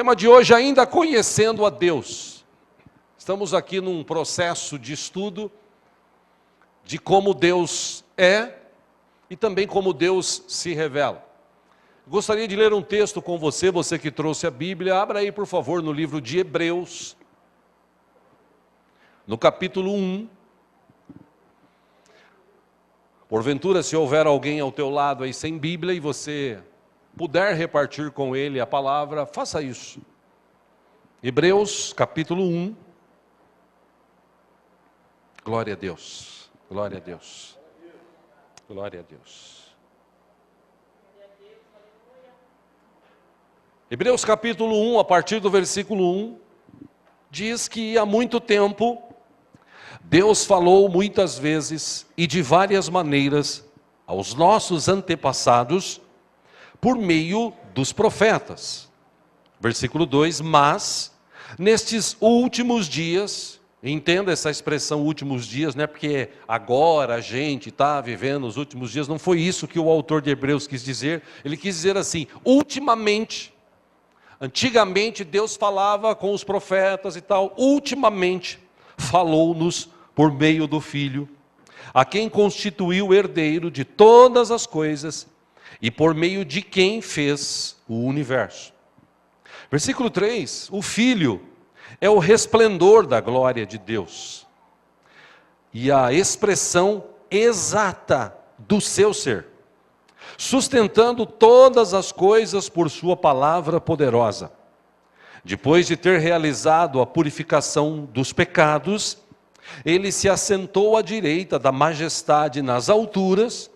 Tema de hoje, ainda conhecendo a Deus. Estamos aqui num processo de estudo de como Deus é e também como Deus se revela. Gostaria de ler um texto com você, você que trouxe a Bíblia. Abra aí, por favor, no livro de Hebreus, no capítulo 1. Porventura, se houver alguém ao teu lado aí sem Bíblia e você puder repartir com ele a palavra, faça isso. Hebreus, capítulo 1. Glória a Deus, glória a Deus, glória a Deus. Hebreus capítulo 1, a partir do versículo 1, diz que há muito tempo Deus falou muitas vezes e de várias maneiras aos nossos antepassados por meio dos profetas. Versículo 2, mas nestes últimos dias, entenda essa expressão últimos dias, não é porque agora a gente está vivendo os últimos dias, não foi isso que o autor de Hebreus quis dizer, ele quis dizer assim, ultimamente. Antigamente Deus falava com os profetas e tal, ultimamente falou-nos por meio do Filho, a quem constituiu herdeiro de todas as coisas e por meio de quem fez o universo. Versículo 3, o Filho é o resplendor da glória de Deus e a expressão exata do seu ser, sustentando todas as coisas por sua palavra poderosa. Depois de ter realizado a purificação dos pecados, ele se assentou à direita da majestade nas alturas.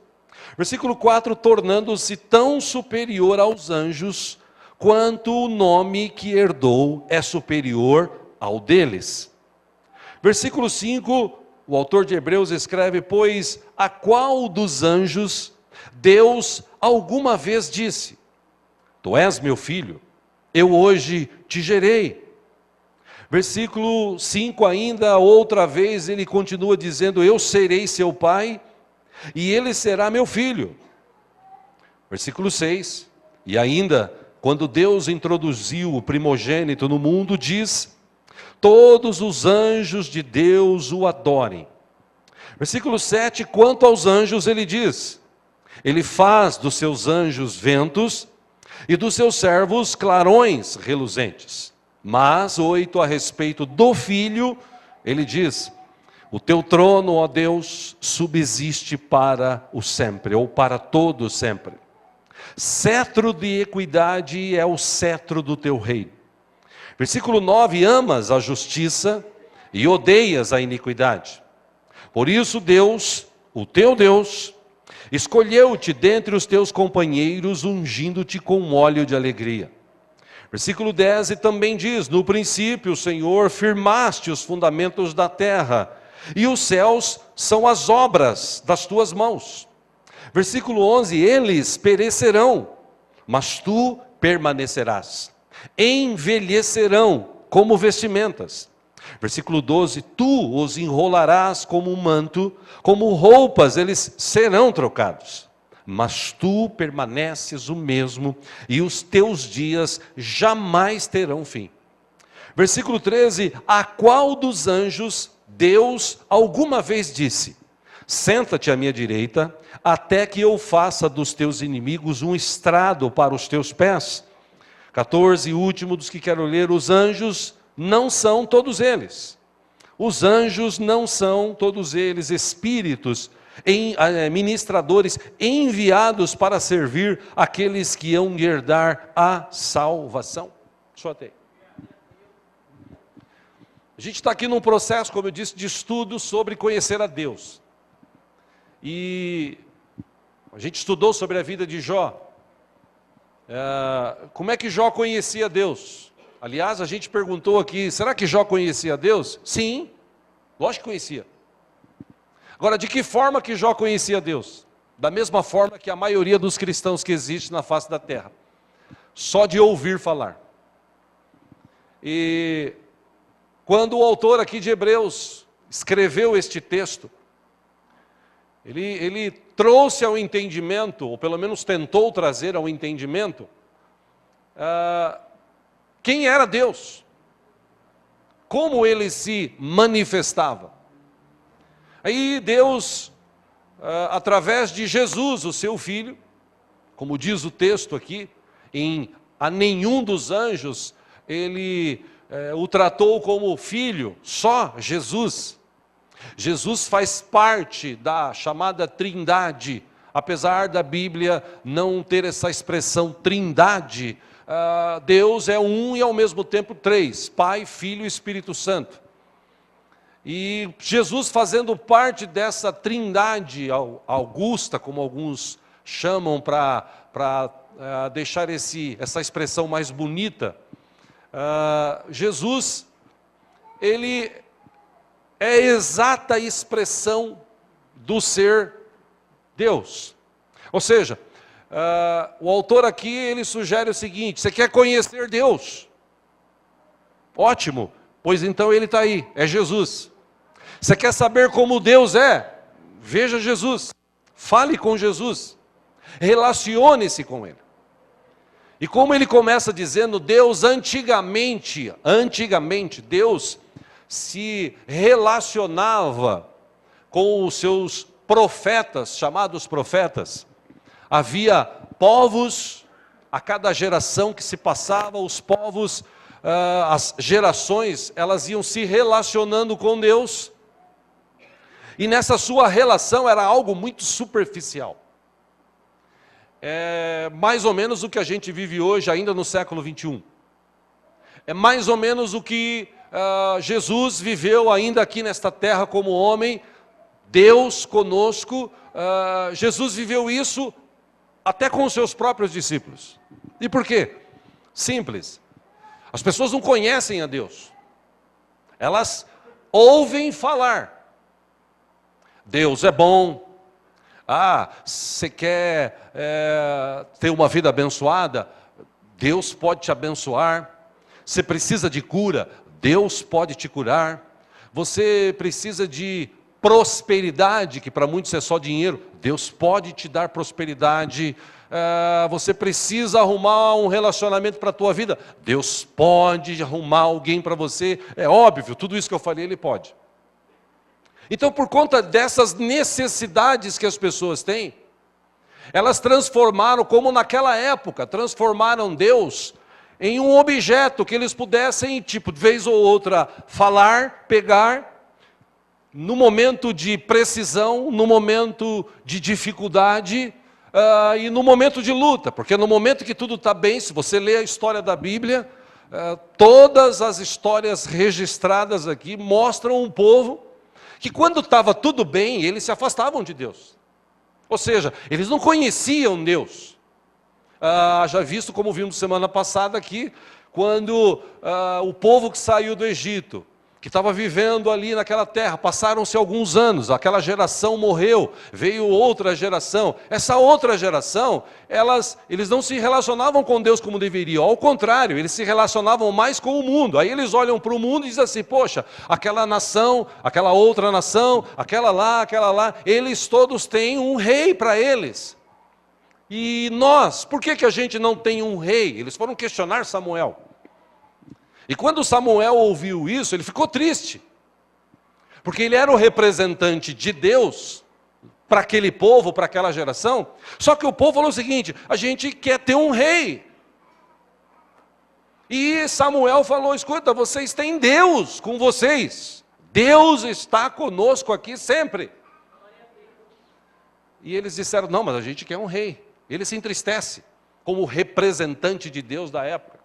Versículo 4, tornando-se tão superior aos anjos, quanto o nome que herdou é superior ao deles. Versículo 5, o autor de Hebreus escreve, pois a qual dos anjos Deus alguma vez disse, tu és meu filho, eu hoje te gerei. Versículo 5 ainda, outra vez ele continua dizendo, eu serei seu pai e ele será meu filho. Versículo 6, e ainda, quando Deus introduziu o primogênito no mundo, diz, todos os anjos de Deus o adorem. Versículo 7, quanto aos anjos ele diz, ele faz dos seus anjos ventos e dos seus servos clarões reluzentes. Mas 8, a respeito do Filho, ele diz, o teu trono, ó Deus, subsiste para o sempre, ou para todo sempre. Cetro de equidade é o cetro do teu reino. Versículo 9, amas a justiça e odeias a iniquidade. Por isso Deus, o teu Deus, escolheu-te dentre os teus companheiros, ungindo-te com óleo de alegria. Versículo 10 e também diz, no princípio, Senhor, firmaste os fundamentos da terra, e os céus são as obras das tuas mãos. Versículo 11, eles perecerão, mas tu permanecerás. Envelhecerão como vestimentas. Versículo 12, tu os enrolarás como um manto, como roupas eles serão trocados. Mas tu permaneces o mesmo, e os teus dias jamais terão fim. Versículo 13, a qual dos anjos Deus alguma vez disse, senta-te à minha direita, até que eu faça dos teus inimigos um estrado para os teus pés. 14, último dos que quero ler, os anjos não são todos eles. Os anjos não são todos eles espíritos, ministradores enviados para servir aqueles que hão de herdar a salvação. Só até aí. A gente está aqui num processo, como eu disse, de estudo sobre conhecer a Deus. E a gente estudou sobre a vida de Jó. Como é que Jó conhecia Deus? Aliás, a gente perguntou aqui, será que Jó conhecia Deus? Sim, lógico que conhecia. Agora, de que forma que Jó conhecia Deus? Da mesma forma que a maioria dos cristãos que existe na face da terra. Só de ouvir falar. E quando o autor aqui de Hebreus escreveu este texto, ele trouxe ao entendimento, ou pelo menos tentou trazer ao entendimento, quem era Deus, como ele se manifestava. Aí Deus, através de Jesus, o seu filho, como diz o texto aqui, a nenhum dos anjos ele o tratou como filho, só Jesus. Jesus faz parte da chamada Trindade, apesar da Bíblia não ter essa expressão Trindade. Deus é um e ao mesmo tempo três, Pai, Filho e Espírito Santo. E Jesus fazendo parte dessa Trindade augusta, como alguns chamam para deixar essa expressão mais bonita, Jesus, ele é a exata expressão do ser Deus. Ou seja, o autor aqui, ele sugere o seguinte: você quer conhecer Deus? Ótimo, pois então ele está aí, é Jesus. Você quer saber como Deus é? Veja Jesus, fale com Jesus, relacione-se com Ele. E como ele começa dizendo, Deus antigamente, Deus se relacionava com os seus profetas, chamados profetas. Havia povos, a cada geração que se passava, os povos, as gerações, elas iam se relacionando com Deus. E nessa sua relação era algo muito superficial. É mais ou menos o que a gente vive hoje, ainda no século 21. É mais ou menos o que Jesus viveu ainda aqui nesta terra como homem, Deus conosco. Jesus viveu isso até com os seus próprios discípulos. E por quê? Simples. As pessoas não conhecem a Deus. Elas ouvem falar. Deus é bom. Você quer ter uma vida abençoada? Deus pode te abençoar. Você precisa de cura? Deus pode te curar. Você precisa de prosperidade, que para muitos é só dinheiro? Deus pode te dar prosperidade. Você precisa arrumar um relacionamento para a tua vida? Deus pode arrumar alguém para você. É óbvio, tudo isso que eu falei, Ele pode. Então, por conta dessas necessidades que as pessoas têm, elas transformaram, como naquela época, transformaram Deus em um objeto que eles pudessem, de vez ou outra, falar, pegar, no momento de precisão, no momento de dificuldade e no momento de luta. Porque no momento que tudo está bem, se você lê a história da Bíblia, todas as histórias registradas aqui mostram um povo que quando estava tudo bem, eles se afastavam de Deus. Ou seja, eles não conheciam Deus. Já visto como vimos semana passada aqui, quando o povo que saiu do Egito, que estava vivendo ali naquela terra, passaram-se alguns anos, aquela geração morreu, veio outra geração. Essa outra geração, eles não se relacionavam com Deus como deveriam, ao contrário, eles se relacionavam mais com o mundo. Aí eles olham para o mundo e dizem assim: poxa, aquela nação, aquela outra nação, aquela lá, eles todos têm um rei para eles. E nós, por que a gente não tem um rei? Eles foram questionar Samuel. E quando Samuel ouviu isso, ele ficou triste. Porque ele era o representante de Deus para aquele povo, para aquela geração. Só que o povo falou o seguinte: a gente quer ter um rei. E Samuel falou: escuta, vocês têm Deus com vocês. Deus está conosco aqui sempre. E eles disseram: não, mas a gente quer um rei. Ele se entristece como representante de Deus da época.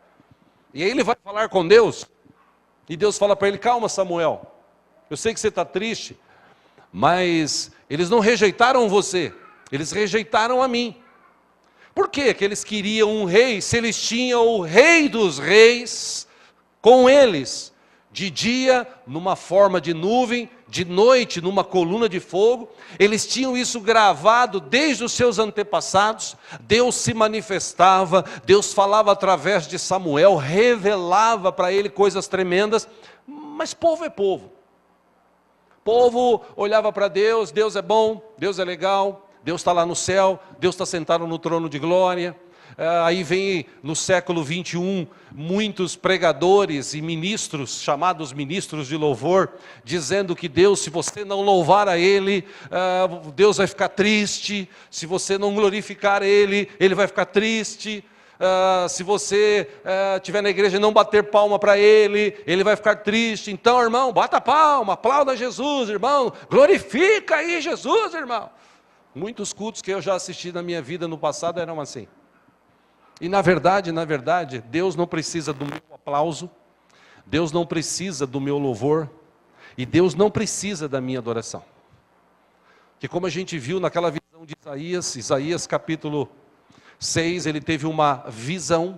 E aí ele vai falar com Deus, e Deus fala para ele: calma, Samuel, eu sei que você está triste, mas eles não rejeitaram você, eles rejeitaram a mim. Por que eles queriam um rei, se eles tinham o rei dos reis com eles? De dia, numa forma de nuvem, de noite, numa coluna de fogo. Eles tinham isso gravado desde os seus antepassados. Deus se manifestava, Deus falava através de Samuel, revelava para ele coisas tremendas. Mas povo é povo. Povo olhava para Deus: Deus é bom, Deus é legal, Deus está lá no céu, Deus está sentado no trono de glória. Aí vem no século 21 muitos pregadores e ministros, chamados ministros de louvor, dizendo que Deus, se você não louvar a Ele, Deus vai ficar triste. Se você não glorificar Ele, Ele vai ficar triste. Se você estiver na igreja e não bater palma para Ele, Ele vai ficar triste. Então, irmão, bata palma, aplauda Jesus, irmão, glorifica aí Jesus, irmão. Muitos cultos que eu já assisti na minha vida no passado eram assim. E na verdade, Deus não precisa do meu aplauso, Deus não precisa do meu louvor, e Deus não precisa da minha adoração. Que como a gente viu naquela visão de Isaías capítulo 6, ele teve uma visão,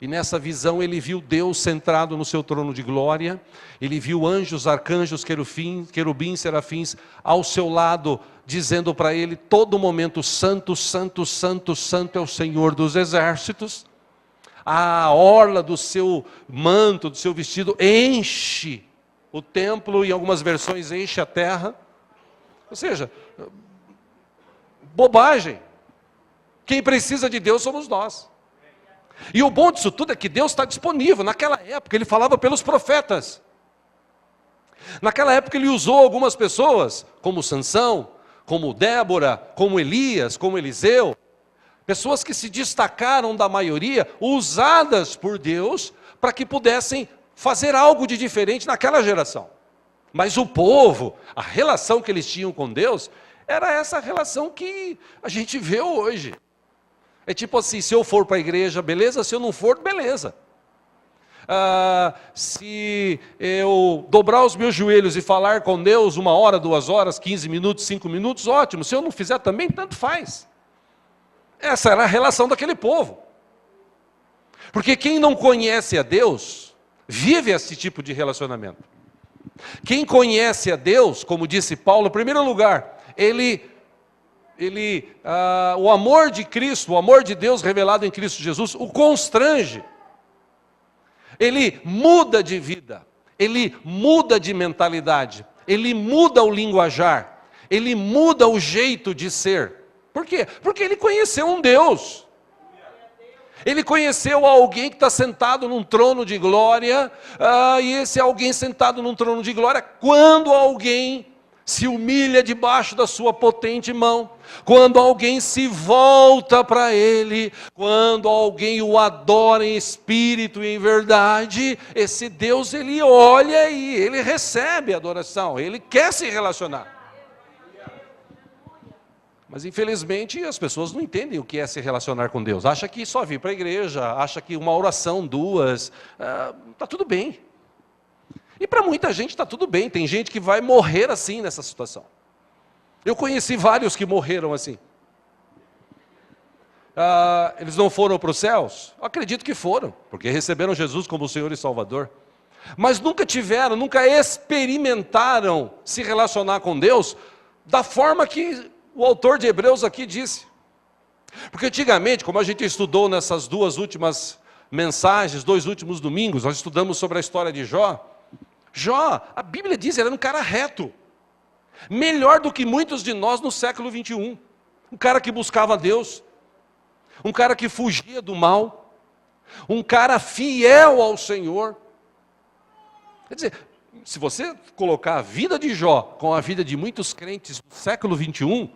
e nessa visão ele viu Deus sentado no seu trono de glória, ele viu anjos, arcanjos, querubins, serafins ao seu lado, dizendo para ele todo momento: santo, santo, santo, santo é o Senhor dos exércitos. A orla do seu manto, do seu vestido, enche o templo, e em algumas versões enche a terra. Ou seja, bobagem. Quem precisa de Deus somos nós. E o bom disso tudo é que Deus está disponível. Naquela época ele falava pelos profetas. Naquela época ele usou algumas pessoas, como Sansão, como Débora, como Elias, como Eliseu. Pessoas que se destacaram da maioria, usadas por Deus, para que pudessem fazer algo de diferente naquela geração. Mas o povo, a relação que eles tinham com Deus, era essa relação que a gente vê hoje. É tipo assim: se eu for para a igreja, beleza? Se eu não for, beleza. Se eu dobrar os meus joelhos e falar com Deus 1 hora, 2 horas, 15 minutos, 5 minutos, ótimo. Se eu não fizer também, tanto faz. Essa era a relação daquele povo. Porque quem não conhece a Deus, vive esse tipo de relacionamento. Quem conhece a Deus, como disse Paulo, em primeiro lugar, o amor de Cristo, o amor de Deus revelado em Cristo Jesus, o constrange. Ele muda de vida, ele muda de mentalidade, ele muda o linguajar, ele muda o jeito de ser. Por quê? Porque ele conheceu um Deus. Ele conheceu alguém que está sentado num trono de glória, e esse alguém sentado num trono de glória, quando alguém se humilha debaixo da sua potente mão, quando alguém se volta para Ele, quando alguém o adora em espírito e em verdade, esse Deus, Ele olha e Ele recebe a adoração, Ele quer se relacionar. Mas infelizmente as pessoas não entendem o que é se relacionar com Deus. Acha que só vir para a igreja, acha que uma oração, 2, está tudo bem. E para muita gente está tudo bem, tem gente que vai morrer assim nessa situação. Eu conheci vários que morreram assim. Eles não foram para os céus? Eu acredito que foram, porque receberam Jesus como Senhor e Salvador. Mas nunca nunca experimentaram se relacionar com Deus da forma que o autor de Hebreus aqui disse. Porque antigamente, como a gente estudou nessas 2 últimas mensagens, 2 últimos domingos, nós estudamos sobre a história de Jó. Jó, a Bíblia diz, ele era um cara reto. Melhor do que muitos de nós no século 21. Um cara que buscava Deus. Um cara que fugia do mal. Um cara fiel ao Senhor. Quer dizer, se você colocar a vida de Jó com a vida de muitos crentes do século 21,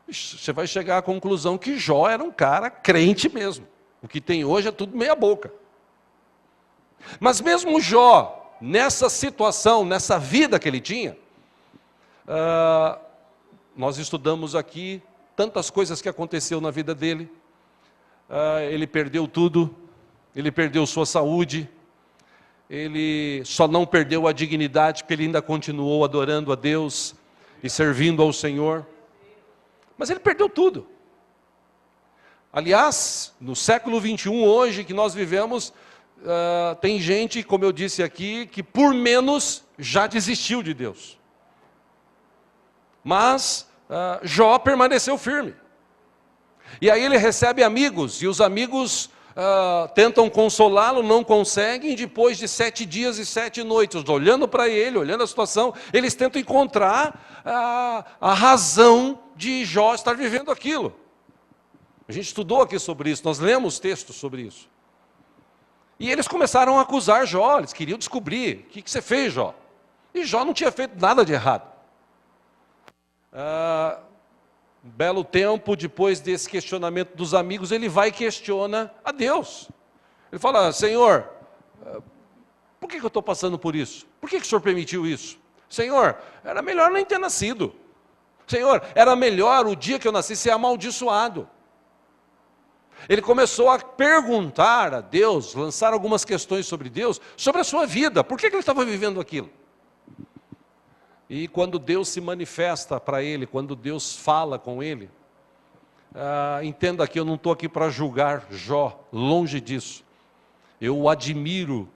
você vai chegar à conclusão que Jó era um cara crente mesmo. O que tem hoje é tudo meia boca. Mas mesmo Jó, nessa situação, nessa vida que ele tinha, nós estudamos aqui tantas coisas que aconteceu na vida dele. Ele perdeu tudo, ele perdeu sua saúde, ele só não perdeu a dignidade porque ele ainda continuou adorando a Deus e servindo ao Senhor. Mas ele perdeu tudo. Aliás, no século 21 hoje que nós vivemos, tem gente, como eu disse aqui, que por menos já desistiu de Deus. Mas Jó permaneceu firme. E aí ele recebe amigos, e os amigos tentam consolá-lo, não conseguem, e depois de 7 dias e 7 noites, olhando para ele, olhando a situação, eles tentam encontrar a razão de Jó estar vivendo aquilo. A gente estudou aqui sobre isso, nós lemos textos sobre isso. E eles começaram a acusar Jó, eles queriam descobrir, o que você fez, Jó? E Jó não tinha feito nada de errado. Um belo tempo, depois desse questionamento dos amigos, ele vai e questiona a Deus. Ele fala, Senhor, por que eu estou passando por isso? Por que o Senhor permitiu isso? Senhor, era melhor nem ter nascido. Senhor, era melhor o dia que eu nasci ser amaldiçoado. Ele começou a perguntar a Deus, lançar algumas questões sobre Deus, sobre a sua vida. Por que ele estava vivendo aquilo? E quando Deus se manifesta para ele, quando Deus fala com ele, entenda que eu não estou aqui para julgar Jó, longe disso. Eu o admiro,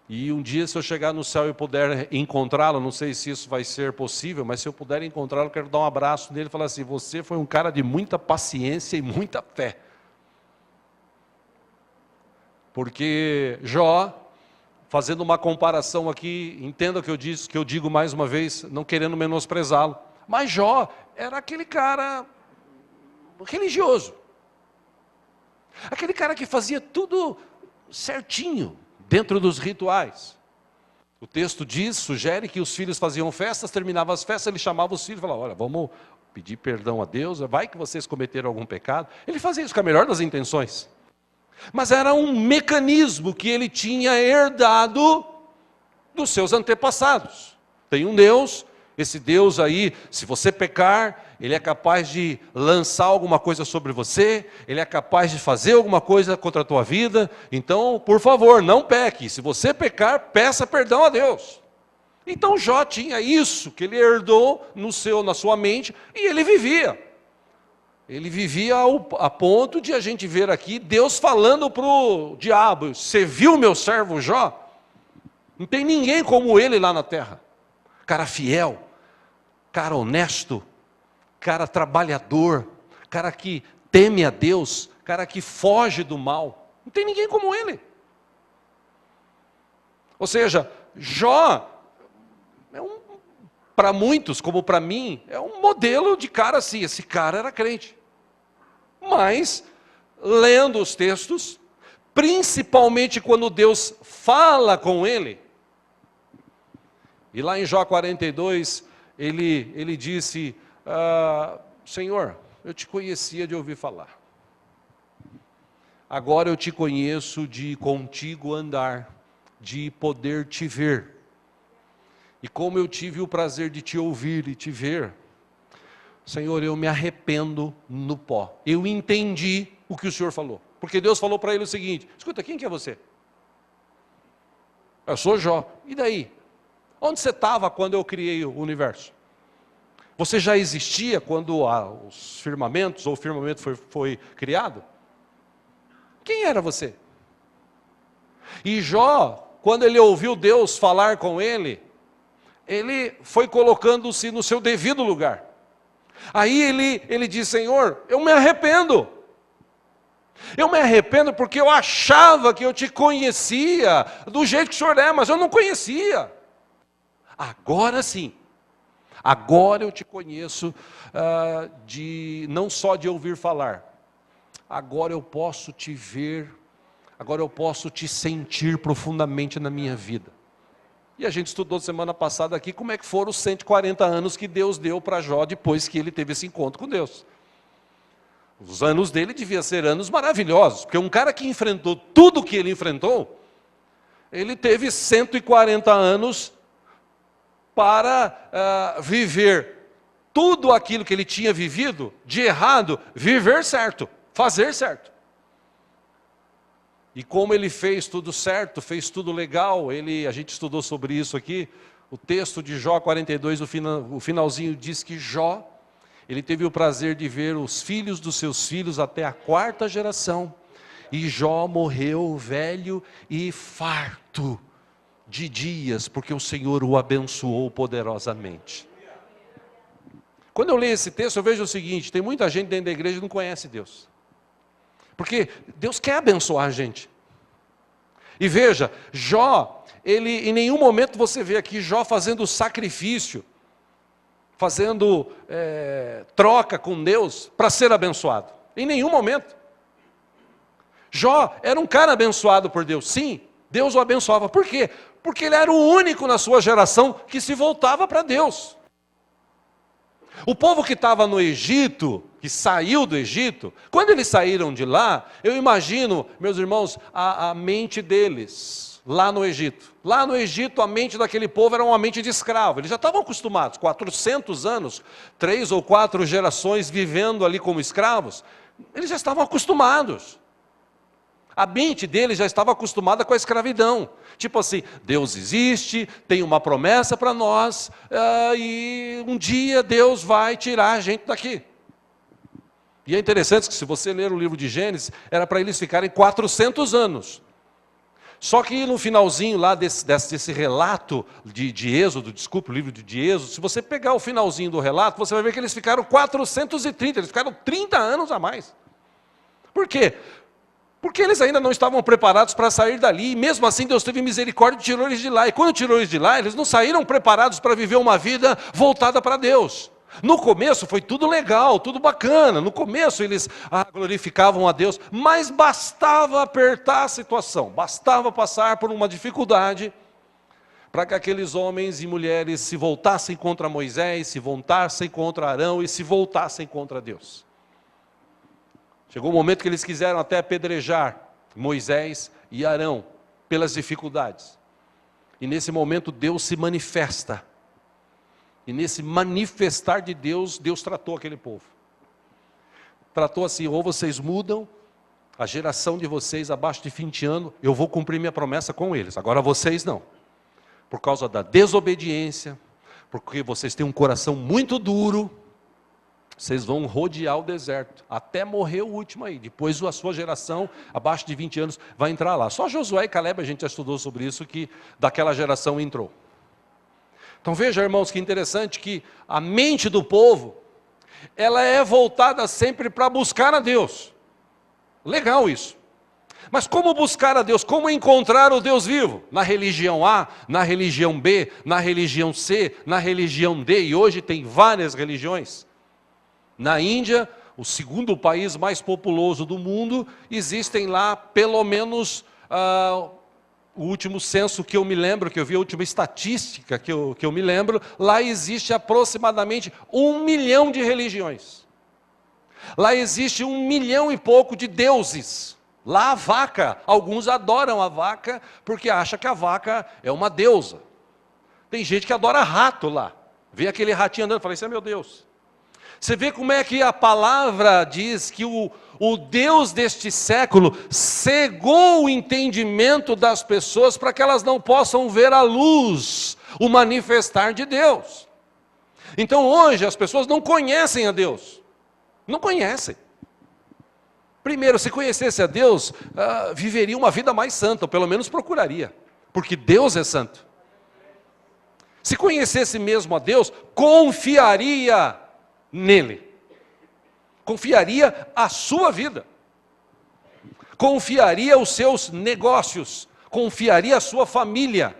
e um dia se eu chegar no céu e puder encontrá-lo, não sei se isso vai ser possível, mas se eu puder encontrá-lo, eu quero dar um abraço nele e falar assim, você foi um cara de muita paciência e muita fé. Porque Jó, fazendo uma comparação aqui, entenda o que eu digo mais uma vez, não querendo menosprezá-lo, mas Jó era aquele cara religioso, aquele cara que fazia tudo certinho, dentro dos rituais. O texto sugere que os filhos faziam festas, terminavam as festas, ele chamava os filhos e falava, olha, vamos pedir perdão a Deus, vai que vocês cometeram algum pecado. Ele fazia isso com a melhor das intenções. Mas era um mecanismo que ele tinha herdado dos seus antepassados. Tem um Deus, esse Deus aí, se você pecar, ele é capaz de lançar alguma coisa sobre você, ele é capaz de fazer alguma coisa contra a tua vida, então, por favor, não peque. Se você pecar, peça perdão a Deus. Então Jó tinha isso que ele herdou na sua mente e ele vivia. Ele vivia a ponto de a gente ver aqui Deus falando para o diabo, você viu meu servo Jó? Não tem ninguém como ele lá na terra. Cara fiel, cara honesto, cara trabalhador, cara que teme a Deus, cara que foge do mal. Não tem ninguém como ele. Ou seja, Jó, para muitos, como para mim, é um modelo de cara assim, esse cara era crente. Mas, lendo os textos, principalmente quando Deus fala com ele, e lá em Jó 42, ele disse, Senhor, eu te conhecia de ouvir falar, agora eu te conheço de contigo andar, de poder te ver, e como eu tive o prazer de te ouvir e te ver, Senhor, eu me arrependo no pó. Eu entendi o que o Senhor falou. Porque Deus falou para ele o seguinte, escuta, quem que é você? Eu sou Jó. E daí? Onde você estava quando eu criei o universo? Você já existia quando os firmamentos, ou o firmamento foi criado? Quem era você? E Jó, quando ele ouviu Deus falar com ele foi colocando-se no seu devido lugar. Aí ele diz, Senhor, eu me arrependo. Eu me arrependo porque eu achava que eu te conhecia do jeito que o Senhor é, mas eu não conhecia. Agora sim, agora eu te conheço não só de ouvir falar. Agora eu posso te ver, agora eu posso te sentir profundamente na minha vida. E a gente estudou semana passada aqui como é que foram os 140 anos que Deus deu para Jó depois que ele teve esse encontro com Deus. Os anos dele deviam ser anos maravilhosos, porque um cara que enfrentou tudo o que ele enfrentou, ele teve 140 anos para viver tudo aquilo que ele tinha vivido de errado, viver certo, fazer certo. E como ele fez tudo certo, fez tudo legal, a gente estudou sobre isso aqui, o texto de Jó 42, o finalzinho diz que Jó, ele teve o prazer de ver os filhos dos seus filhos até a 4ª geração, e Jó morreu velho e farto de dias, porque o Senhor o abençoou poderosamente. Quando eu leio esse texto, eu vejo o seguinte, tem muita gente dentro da igreja que não conhece Deus. Porque Deus quer abençoar a gente. E veja, Jó, em nenhum momento você vê aqui Jó fazendo sacrifício, fazendo troca com Deus para ser abençoado. em nenhum momento. Jó era um cara abençoado por Deus, sim, Deus o abençoava. Por quê? Porque ele era o único na sua geração que se voltava para Deus. O povo que estava no Egito, que saiu do Egito, quando eles saíram de lá, eu imagino, meus irmãos, a mente deles, lá no Egito. Lá no Egito, a mente daquele povo era uma mente de escravo. Eles já estavam acostumados, 400 anos, 3 ou 4 gerações vivendo ali como escravos, eles já estavam acostumados. A mente deles já estava acostumada com a escravidão. Tipo assim, Deus existe, tem uma promessa para nós, e um dia Deus vai tirar a gente daqui. E é interessante que se você ler o livro de Gênesis, era para eles ficarem 400 anos. Só que no finalzinho lá desse relato de Êxodo, desculpe, o livro de Êxodo, se você pegar o finalzinho do relato, você vai ver que eles ficaram 430, eles ficaram 30 anos a mais. Por quê? Porque eles ainda não estavam preparados para sair dali, e mesmo assim Deus teve misericórdia e tirou eles de lá. E quando tirou eles de lá, eles não saíram preparados para viver uma vida voltada para Deus. No começo foi tudo legal, tudo bacana, no começo eles glorificavam a Deus, mas bastava apertar a situação, bastava passar por uma dificuldade, para que aqueles homens e mulheres se voltassem contra Moisés, se voltassem contra Arão e se voltassem contra Deus. Chegou o momento que eles quiseram até apedrejar Moisés e Arão pelas dificuldades. E nesse momento Deus se manifesta. E nesse manifestar de Deus, Deus tratou aquele povo. Tratou assim, ou vocês mudam, a geração de vocês abaixo de 20 anos, eu vou cumprir minha promessa com eles. Agora vocês não. Por causa da desobediência, porque vocês têm um coração muito duro, vocês vão rodear o deserto, até morrer o último aí. Depois a sua geração, abaixo de 20 anos, vai entrar lá. Só Josué e Caleb, a gente já estudou sobre isso, que daquela geração entrou. Então veja, irmãos, que interessante que a mente do povo, ela é voltada sempre para buscar a Deus. Legal isso. Mas como buscar a Deus? Como encontrar o Deus vivo? Na religião A, na religião B, na religião C, na religião D, e hoje tem várias religiões. Na Índia, o segundo país mais populoso do mundo, existem lá pelo menos, o último censo que eu me lembro, que eu vi a última estatística que eu me lembro, lá existe aproximadamente 1 milhão de religiões. Lá existe 1 milhão e pouco de deuses. Lá a vaca, alguns adoram a vaca porque acham que a vaca é uma deusa. Tem gente que adora rato lá. Vê aquele ratinho andando e fala, isso é meu Deus. Você vê como é que a palavra diz que o Deus deste século cegou o entendimento das pessoas para que elas não possam ver a luz, o manifestar de Deus. Então hoje as pessoas não conhecem a Deus. Não conhecem. Primeiro, se conhecesse a Deus, viveria uma vida mais santa, ou pelo menos procuraria, porque Deus é santo. Se conhecesse mesmo a Deus, confiaria nele, confiaria a sua vida, confiaria os seus negócios, confiaria a sua família,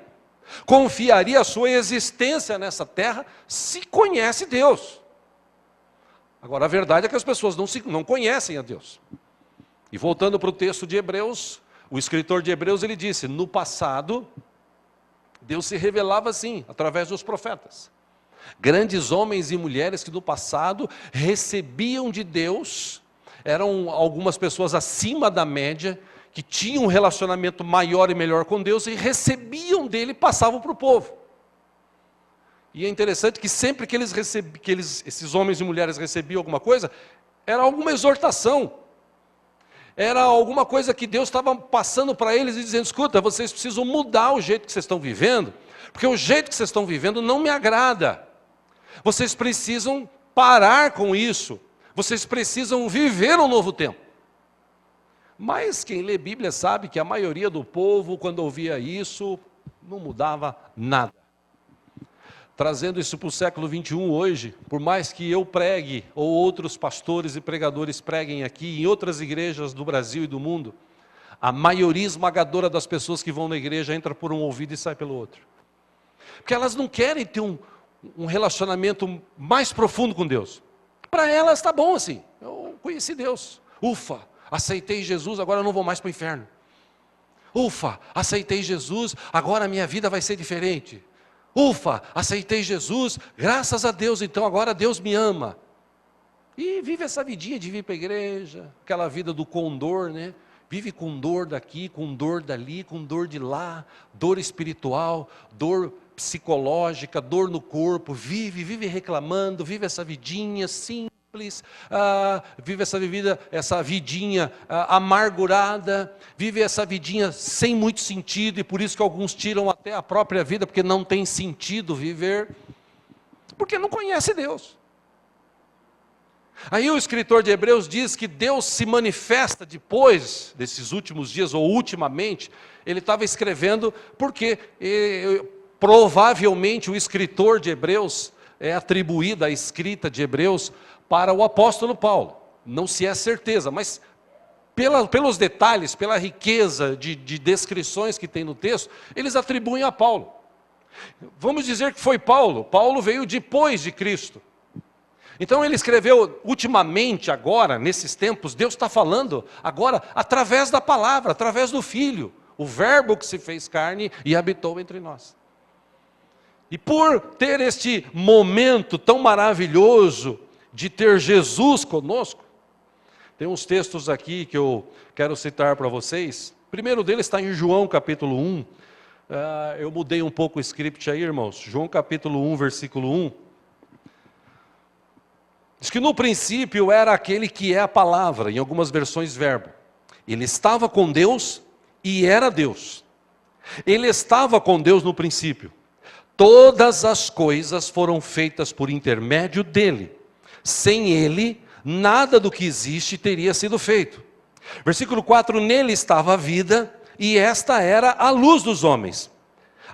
confiaria a sua existência nessa terra, se conhece Deus. Agora a verdade é que as pessoas não conhecem a Deus. E voltando para o texto de Hebreus, o escritor de Hebreus ele disse, no passado, Deus se revelava assim, através dos profetas. Grandes homens e mulheres que no passado recebiam de Deus, eram algumas pessoas acima da média, que tinham um relacionamento maior e melhor com Deus, e recebiam dele e passavam para o povo. E é interessante que sempre que esses homens e mulheres recebiam alguma coisa, era alguma exortação, era alguma coisa que Deus estava passando para eles e dizendo, escuta, vocês precisam mudar o jeito que vocês estão vivendo, porque o jeito que vocês estão vivendo não me agrada. Vocês precisam parar com isso. Vocês precisam viver um novo tempo. Mas quem lê Bíblia sabe que a maioria do povo, quando ouvia isso, não mudava nada. Trazendo isso para o século 21 hoje, por mais que eu pregue, ou outros pastores e pregadores preguem aqui, em outras igrejas do Brasil e do mundo, a maioria esmagadora das pessoas que vão na igreja entra por um ouvido e sai pelo outro. Porque elas não querem ter um relacionamento mais profundo com Deus. Para elas está bom assim. Eu conheci Deus. Ufa, aceitei Jesus, agora eu não vou mais para o inferno. Ufa, aceitei Jesus, agora a minha vida vai ser diferente. Ufa, aceitei Jesus, graças a Deus, então agora Deus me ama. E vive essa vidinha de vir para a igreja, aquela vida do condor, né? Vive com dor daqui, com dor dali, com dor de lá, dor espiritual, dor psicológica, dor no corpo, vive reclamando, vive essa vidinha simples, vive essa vidinha amargurada, vive essa vidinha sem muito sentido, e por isso que alguns tiram até a própria vida, porque não tem sentido viver, porque não conhece Deus. Aí o escritor de Hebreus diz que Deus se manifesta depois desses últimos dias, ou ultimamente. Ele estava escrevendo porque provavelmente o escritor de Hebreus é atribuída a escrita de Hebreus para o apóstolo Paulo. Não se é certeza, mas pelos detalhes, pela riqueza de descrições que tem no texto, eles atribuem a Paulo. Vamos dizer que foi Paulo. Paulo veio depois de Cristo. Então ele escreveu ultimamente agora, nesses tempos, Deus está falando agora através da palavra, através do Filho, o verbo que se fez carne e habitou entre nós. E por ter este momento tão maravilhoso de ter Jesus conosco, tem uns textos aqui que eu quero citar para vocês. O primeiro deles está em João capítulo 1, eu mudei um pouco o script aí, irmãos, João capítulo 1, versículo 1. Diz que no princípio era aquele que é a palavra, em algumas versões verbo. Ele estava com Deus e era Deus. Ele estava com Deus no princípio. Todas as coisas foram feitas por intermédio dele. Sem ele, nada do que existe teria sido feito. Versículo 4, nele estava a vida, e esta era a luz dos homens.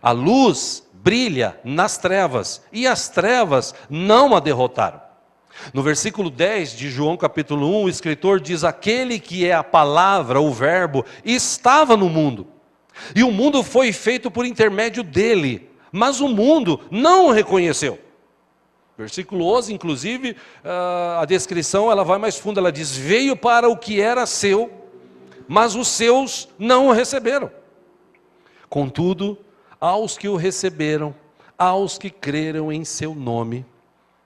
A luz brilha nas trevas, e as trevas não a derrotaram. No versículo 10 de João capítulo 1, o escritor diz: aquele que é a palavra, o verbo, estava no mundo, e o mundo foi feito por intermédio dele, mas o mundo não o reconheceu. Versículo 11, inclusive, a descrição ela vai mais fundo, ela diz: veio para o que era seu, mas os seus não o receberam. Contudo, aos que o receberam, aos que creram em seu nome.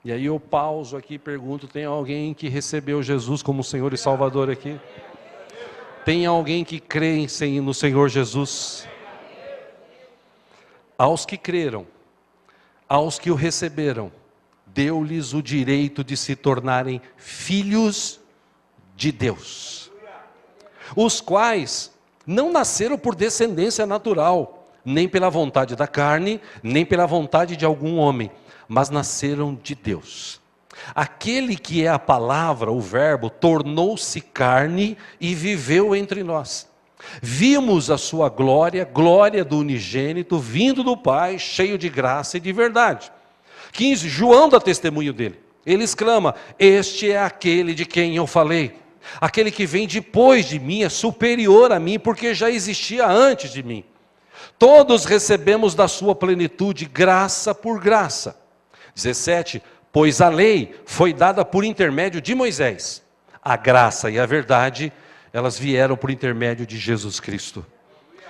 E aí eu pauso aqui e pergunto: tem alguém que recebeu Jesus como Senhor e Salvador aqui? Tem alguém que crê no Senhor Jesus? Aos que creram, aos que o receberam, deu-lhes o direito de se tornarem filhos de Deus, os quais não nasceram por descendência natural, nem pela vontade da carne, nem pela vontade de algum homem, mas nasceram de Deus. Aquele que é a palavra, o verbo, tornou-se carne e viveu entre nós. Vimos a sua glória, glória do unigênito, vindo do Pai, cheio de graça e de verdade. 15, João dá testemunho dele. Ele exclama: este é aquele de quem eu falei. Aquele que vem depois de mim é superior a mim, porque já existia antes de mim. Todos recebemos da sua plenitude graça por graça. 17, pois a lei foi dada por intermédio de Moisés. A graça e a verdade, elas vieram por intermédio de Jesus Cristo.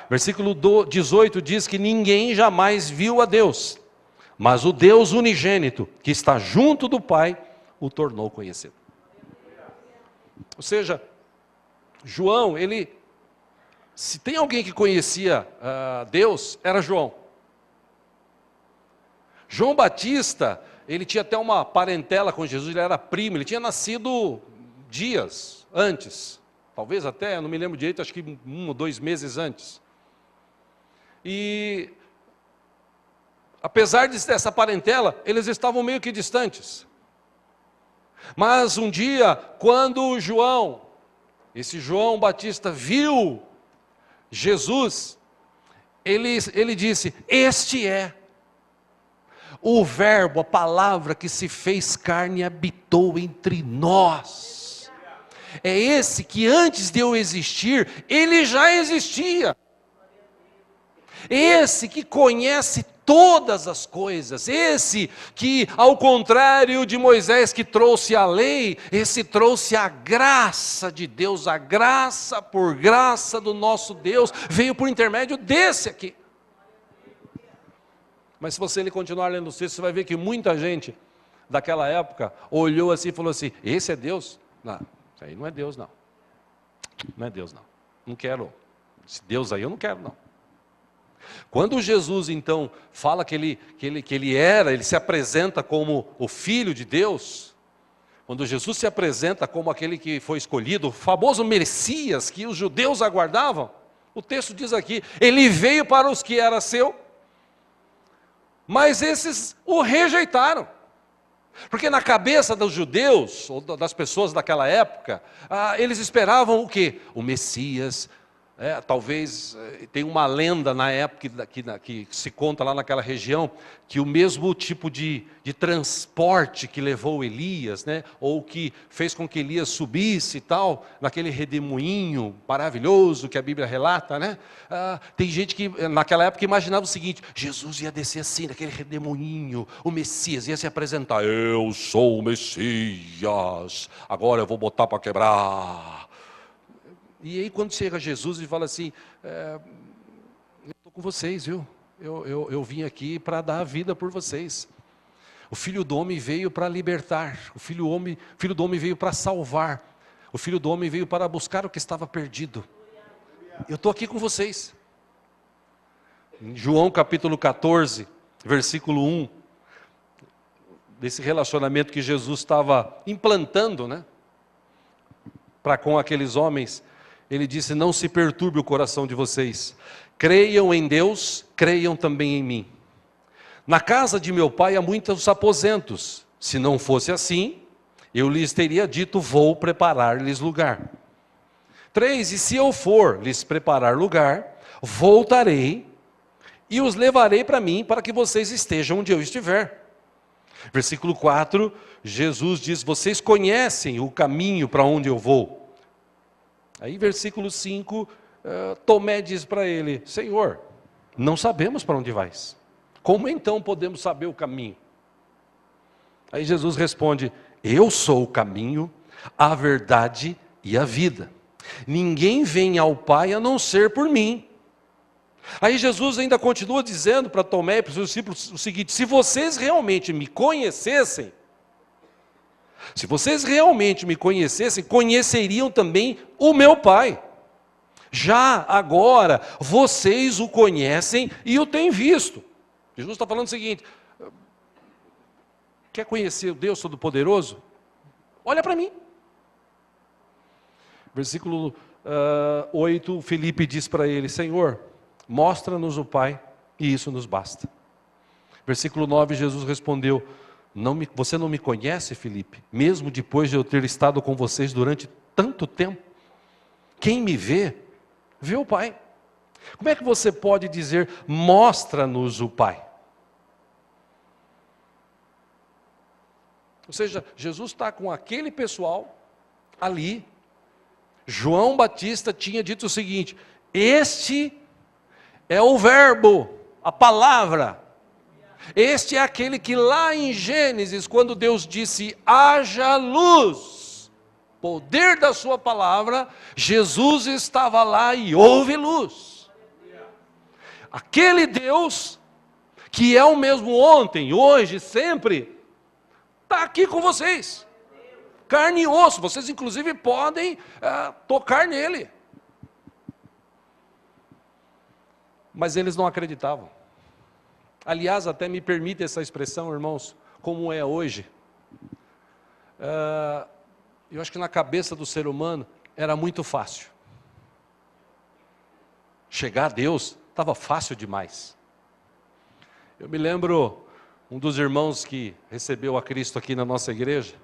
Versículo 18 diz que ninguém jamais viu a Deus, mas o Deus unigênito, que está junto do Pai, o tornou conhecido. Ou seja, João, se tem alguém que conhecia Deus, era João. João Batista, ele tinha até uma parentela com Jesus, ele era primo, ele tinha nascido dias antes, talvez até, não me lembro direito, acho que 1 ou 2 meses antes. E, apesar dessa parentela, eles estavam meio que distantes. Mas um dia, quando esse João Batista viu Jesus, ele disse: este é o verbo, a palavra que se fez carne e habitou entre nós. É esse que antes de eu existir, ele já existia. Esse que conhece todas as coisas. Esse que, ao contrário de Moisés que trouxe a lei, esse trouxe a graça de Deus, a graça por graça do nosso Deus, veio por intermédio desse aqui. Mas se você continuar lendo o texto, você vai ver que muita gente daquela época olhou assim e falou assim, esse é Deus? Não, isso aí não é Deus não. Não é Deus não. Não quero. Esse Deus aí eu não quero não. Quando Jesus então fala que ele se apresenta como o Filho de Deus, quando Jesus se apresenta como aquele que foi escolhido, o famoso Messias que os judeus aguardavam, o texto diz aqui, ele veio para os que era seu, mas esses o rejeitaram. Porque na cabeça dos judeus, ou das pessoas daquela época, eles esperavam o quê? O Messias. Talvez tem uma lenda na época que se conta lá naquela região, que o mesmo tipo de transporte que levou Elias, né, ou que fez com que Elias subisse e tal, naquele redemoinho maravilhoso que a Bíblia relata, né? Tem gente que naquela época imaginava o seguinte, Jesus ia descer assim, naquele redemoinho, o Messias ia se apresentar, eu sou o Messias, agora eu vou botar para quebrar. E aí quando chega Jesus e fala assim, eu estou com vocês, viu? Eu vim aqui para dar a vida por vocês. O Filho do Homem veio para libertar, o Filho do Homem veio para salvar, o Filho do Homem veio para buscar o que estava perdido. Eu estou aqui com vocês. Em João capítulo 14, versículo 1, desse relacionamento que Jesus estava implantando, né? Para com aqueles homens, ele disse, não se perturbe o coração de vocês, creiam em Deus, creiam também em mim. Na casa de meu pai há muitos aposentos, se não fosse assim, eu lhes teria dito, vou preparar-lhes lugar. 3, e se eu for lhes preparar lugar, voltarei e os levarei para mim, para que vocês estejam onde eu estiver. Versículo 4, Jesus diz, vocês conhecem o caminho para onde eu vou. Aí versículo 5, Tomé diz para ele, Senhor, não sabemos para onde vais. Como então podemos saber o caminho? Aí Jesus responde, eu sou o caminho, a verdade e a vida. Ninguém vem ao Pai a não ser por mim. Aí Jesus ainda continua dizendo para Tomé e para os seus discípulos o seguinte, se vocês realmente me conhecessem, conheceriam também o meu Pai. Já agora, vocês o conhecem e o têm visto. Jesus está falando o seguinte, quer conhecer o Deus Todo-Poderoso? Olha para mim. Versículo 8, Filipe diz para ele, Senhor, mostra-nos o Pai e isso nos basta. Versículo 9, Jesus respondeu, você não me conhece, Filipe, mesmo depois de eu ter estado com vocês durante tanto tempo? Quem me vê, vê o Pai. Como é que você pode dizer, mostra-nos o Pai? Ou seja, Jesus está com aquele pessoal ali. João Batista tinha dito o seguinte, este é o verbo, a palavra. Este é aquele que lá em Gênesis, quando Deus disse, haja luz, poder da sua palavra, Jesus estava lá e houve luz. Aquele Deus, que é o mesmo ontem, hoje, sempre, está aqui com vocês. Carne e osso, vocês inclusive podem tocar nele. Mas eles não acreditavam. Aliás, até me permite essa expressão, irmãos, como é hoje. Eu acho que na cabeça do ser humano era muito fácil. Chegar a Deus estava fácil demais. Eu me lembro, um dos irmãos que recebeu a Cristo aqui na nossa igreja,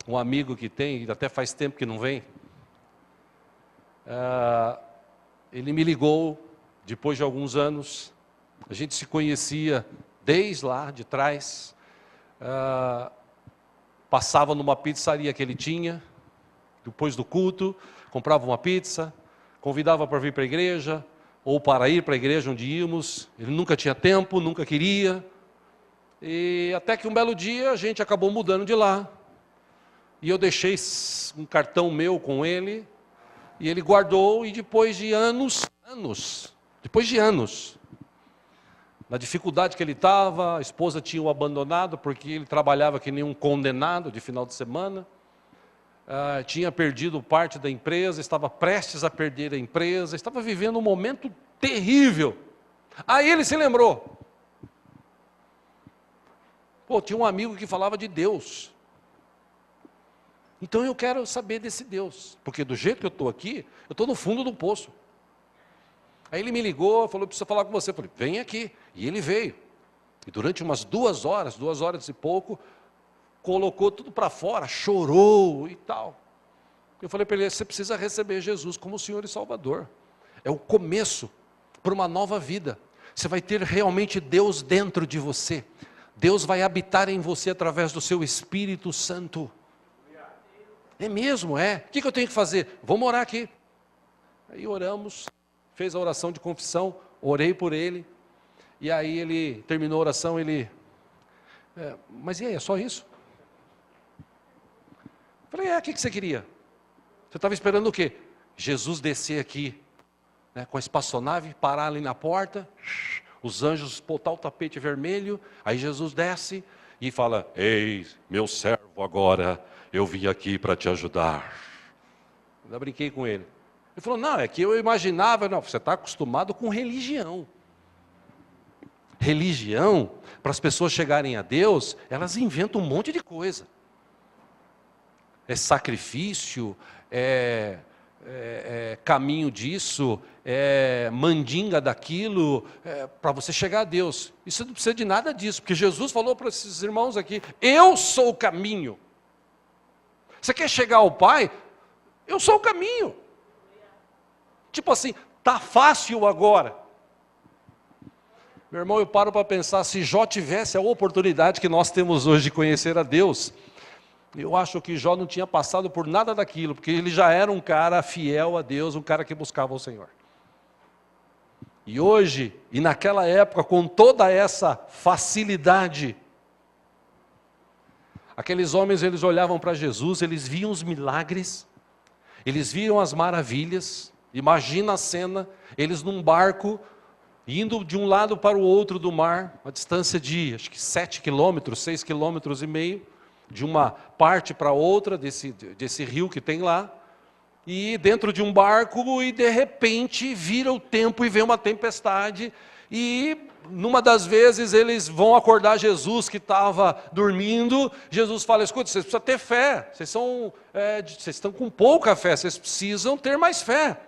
um amigo que tem, até faz tempo que não vem, ele me ligou, depois de alguns anos, a gente se conhecia desde lá de trás, passava numa pizzaria que ele tinha, depois do culto, comprava uma pizza, convidava para vir para a igreja, ou para ir para a igreja onde íamos. Ele nunca tinha tempo, nunca queria. E até que um belo dia a gente acabou mudando de lá. E eu deixei um cartão meu com ele, e ele guardou, e depois de anos, na dificuldade que ele estava, a esposa tinha o abandonado, porque ele trabalhava que nem um condenado de final de semana, tinha perdido parte da empresa, estava prestes a perder a empresa, estava vivendo um momento terrível. Aí ele se lembrou. Pô, tinha um amigo que falava de Deus. Então eu quero saber desse Deus, porque do jeito que eu estou aqui, eu estou no fundo do poço. Aí ele me ligou, falou, preciso falar com você. Eu falei, vem aqui. E ele veio. E durante umas 2 horas e pouco, colocou tudo para fora, chorou e tal. Eu falei para ele, você precisa receber Jesus como Senhor e Salvador. É o começo para uma nova vida. Você vai ter realmente Deus dentro de você. Deus vai habitar em você através do seu Espírito Santo. É mesmo, é. O que eu tenho que fazer? Vamos orar aqui. Aí oramos, fez a oração de confissão, orei por ele. E aí ele terminou a oração, mas e aí, é só isso? Falei, o que você queria? Você estava esperando o quê? Jesus descer aqui, né, com a espaçonave, parar ali na porta, os anjos botar o tapete vermelho, aí Jesus desce e fala, eis, meu servo agora, eu vim aqui para te ajudar. Eu brinquei com ele. Ele falou, não, é que eu imaginava, não, você está acostumado com religião. Religião, para as pessoas chegarem a Deus, elas inventam um monte de coisa. É sacrifício, caminho disso, mandinga daquilo, para você chegar a Deus. Isso não precisa de nada disso, porque Jesus falou para esses irmãos aqui, eu sou o caminho. Você quer chegar ao Pai? Eu sou o caminho. Tipo assim, está fácil agora. Meu irmão, eu paro para pensar, se Jó tivesse a oportunidade que nós temos hoje de conhecer a Deus, eu acho que Jó não tinha passado por nada daquilo, porque ele já era um cara fiel a Deus, um cara que buscava o Senhor. E hoje, e naquela época, com toda essa facilidade, aqueles homens, eles olhavam para Jesus, eles viam os milagres, eles viam as maravilhas. Imagina a cena, eles num barco, indo de um lado para o outro do mar, uma distância de, acho que 7 quilômetros, 6,5 quilômetros, de uma parte para outra, desse rio que tem lá, e dentro de um barco, e de repente vira o tempo e vem uma tempestade, e numa das vezes eles vão acordar Jesus que estava dormindo. Jesus fala, escuta, vocês precisam ter fé, vocês estão com pouca fé, vocês precisam ter mais fé.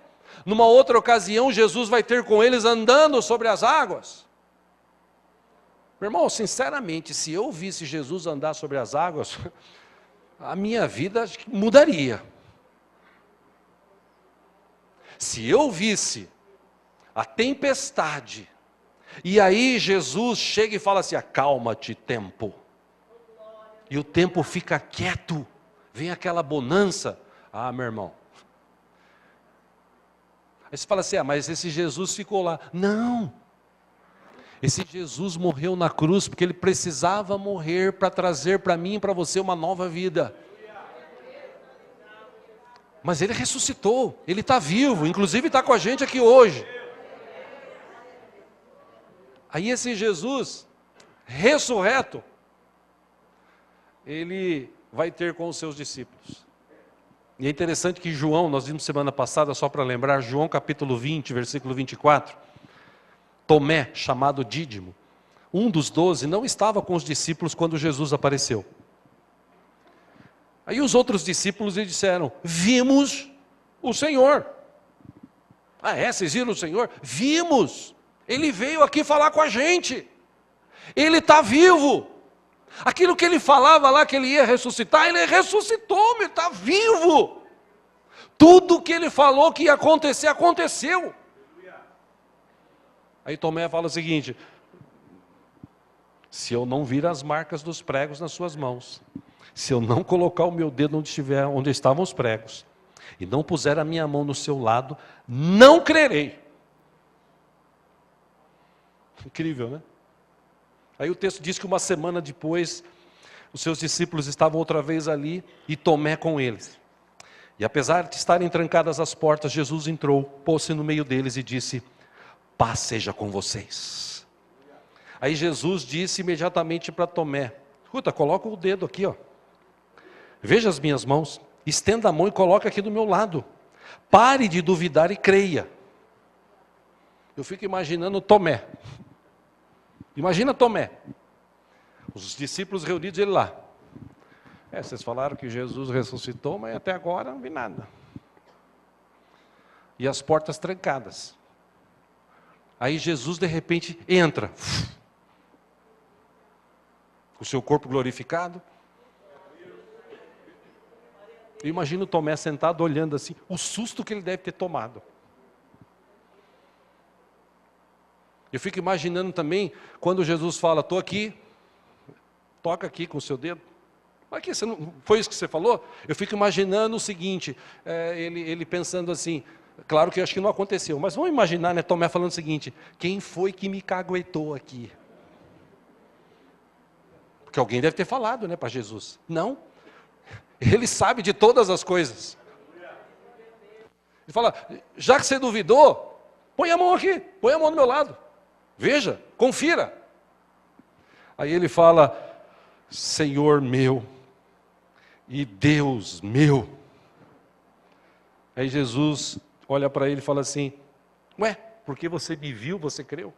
Numa outra ocasião, Jesus vai ter com eles andando sobre as águas. Meu irmão, sinceramente, se eu visse Jesus andar sobre as águas, a minha vida mudaria. Se eu visse a tempestade, e aí Jesus chega e fala assim, acalma-te, tempo. E o tempo fica quieto, vem aquela bonança. Ah, meu irmão. Aí você fala assim, mas esse Jesus ficou lá. Não. Esse Jesus morreu na cruz, porque ele precisava morrer para trazer para mim e para você uma nova vida. Mas ele ressuscitou, ele está vivo, inclusive está com a gente aqui hoje. Aí esse Jesus, ressurreto, ele vai ter com os seus discípulos. E é interessante que João, nós vimos semana passada, só para lembrar, João capítulo 20, versículo 24, Tomé, chamado Dídimo, um dos 12, não estava com os discípulos quando Jesus apareceu. Aí os outros discípulos lhe disseram, vimos o Senhor. Ah, vocês viram o Senhor? Vimos. Ele veio aqui falar com a gente. Ele está vivo. Aquilo que ele falava lá que ele ia ressuscitar, ele ressuscitou, ele está vivo. Tudo que ele falou que ia acontecer, aconteceu. Aí Tomé fala o seguinte, se eu não vir as marcas dos pregos nas suas mãos, se eu não colocar o meu dedo onde estavam os pregos, e não puser a minha mão no seu lado, não crerei. Incrível, né? Aí o texto diz que uma semana depois, os seus discípulos estavam outra vez ali e Tomé com eles. E apesar de estarem trancadas as portas, Jesus entrou, pôs-se no meio deles e disse: paz seja com vocês. Aí Jesus disse imediatamente para Tomé: escuta, coloca o dedo aqui, ó. Veja as minhas mãos, estenda a mão e coloca aqui do meu lado. Pare de duvidar e creia. Eu fico imaginando Tomé. Imagina Tomé. Os discípulos reunidos, ele lá. Vocês falaram que Jesus ressuscitou, mas até agora não vi nada. E as portas trancadas. Aí Jesus de repente entra. Com o seu corpo glorificado. Eu imagino Tomé sentado olhando assim, o susto que ele deve ter tomado. Eu fico imaginando também, quando Jesus fala, estou aqui, toca aqui com o seu dedo. Aqui, você não, foi isso que você falou? Eu fico imaginando o seguinte, ele pensando assim, claro que eu acho que não aconteceu, mas vamos imaginar, né, Tomé falando o seguinte, quem foi que me caguetou aqui? Porque alguém deve ter falado, né, para Jesus. Não, ele sabe de todas as coisas. Ele fala, já que você duvidou, põe a mão aqui, põe a mão do meu lado. Veja, confira. Aí ele fala, Senhor meu e Deus meu. Aí Jesus olha para ele e fala assim, ué, porque você me viu, você creu?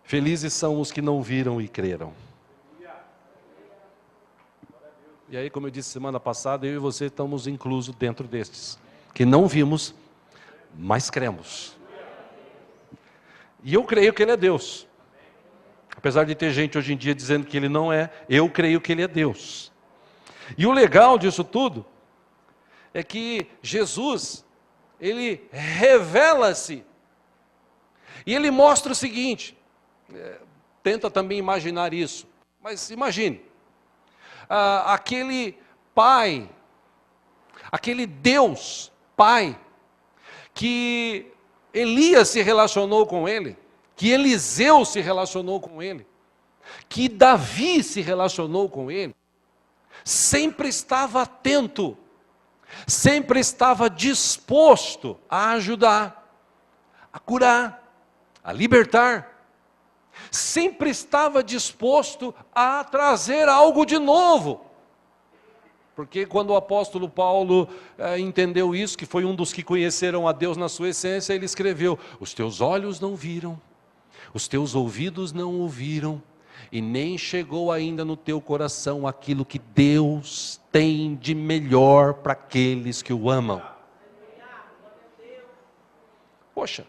Felizes são os que não viram e creram. E aí, como eu disse semana passada, eu e você estamos inclusos dentro destes, que não vimos, mas cremos. E eu creio que Ele é Deus. Apesar de ter gente hoje em dia dizendo que Ele não é, eu creio que Ele é Deus. E o legal disso tudo é que Jesus, Ele revela-se. E Ele mostra o seguinte, tenta também imaginar isso, mas imagine, aquele Pai, aquele Deus Pai, que Elias se relacionou com ele, que Eliseu se relacionou com ele, que Davi se relacionou com ele, sempre estava atento, sempre estava disposto a ajudar, a curar, a libertar, sempre estava disposto a trazer algo de novo. Porque quando o apóstolo Paulo entendeu isso, que foi um dos que conheceram a Deus na sua essência, ele escreveu, os teus olhos não viram, os teus ouvidos não ouviram, e nem chegou ainda no teu coração aquilo que Deus tem de melhor para aqueles que o amam. Poxa,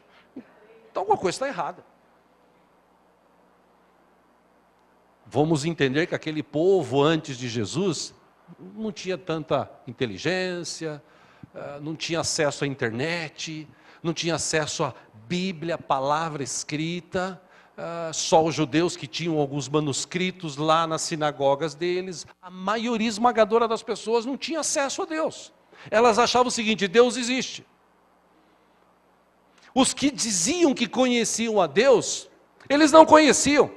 então alguma coisa está errada. Vamos entender que aquele povo antes de Jesus não tinha tanta inteligência, não tinha acesso à internet, não tinha acesso à Bíblia, a palavra escrita, só os judeus que tinham alguns manuscritos lá nas sinagogas deles. A maioria esmagadora das pessoas não tinha acesso a Deus. Elas achavam o seguinte, Deus existe. Os que diziam que conheciam a Deus, eles não conheciam.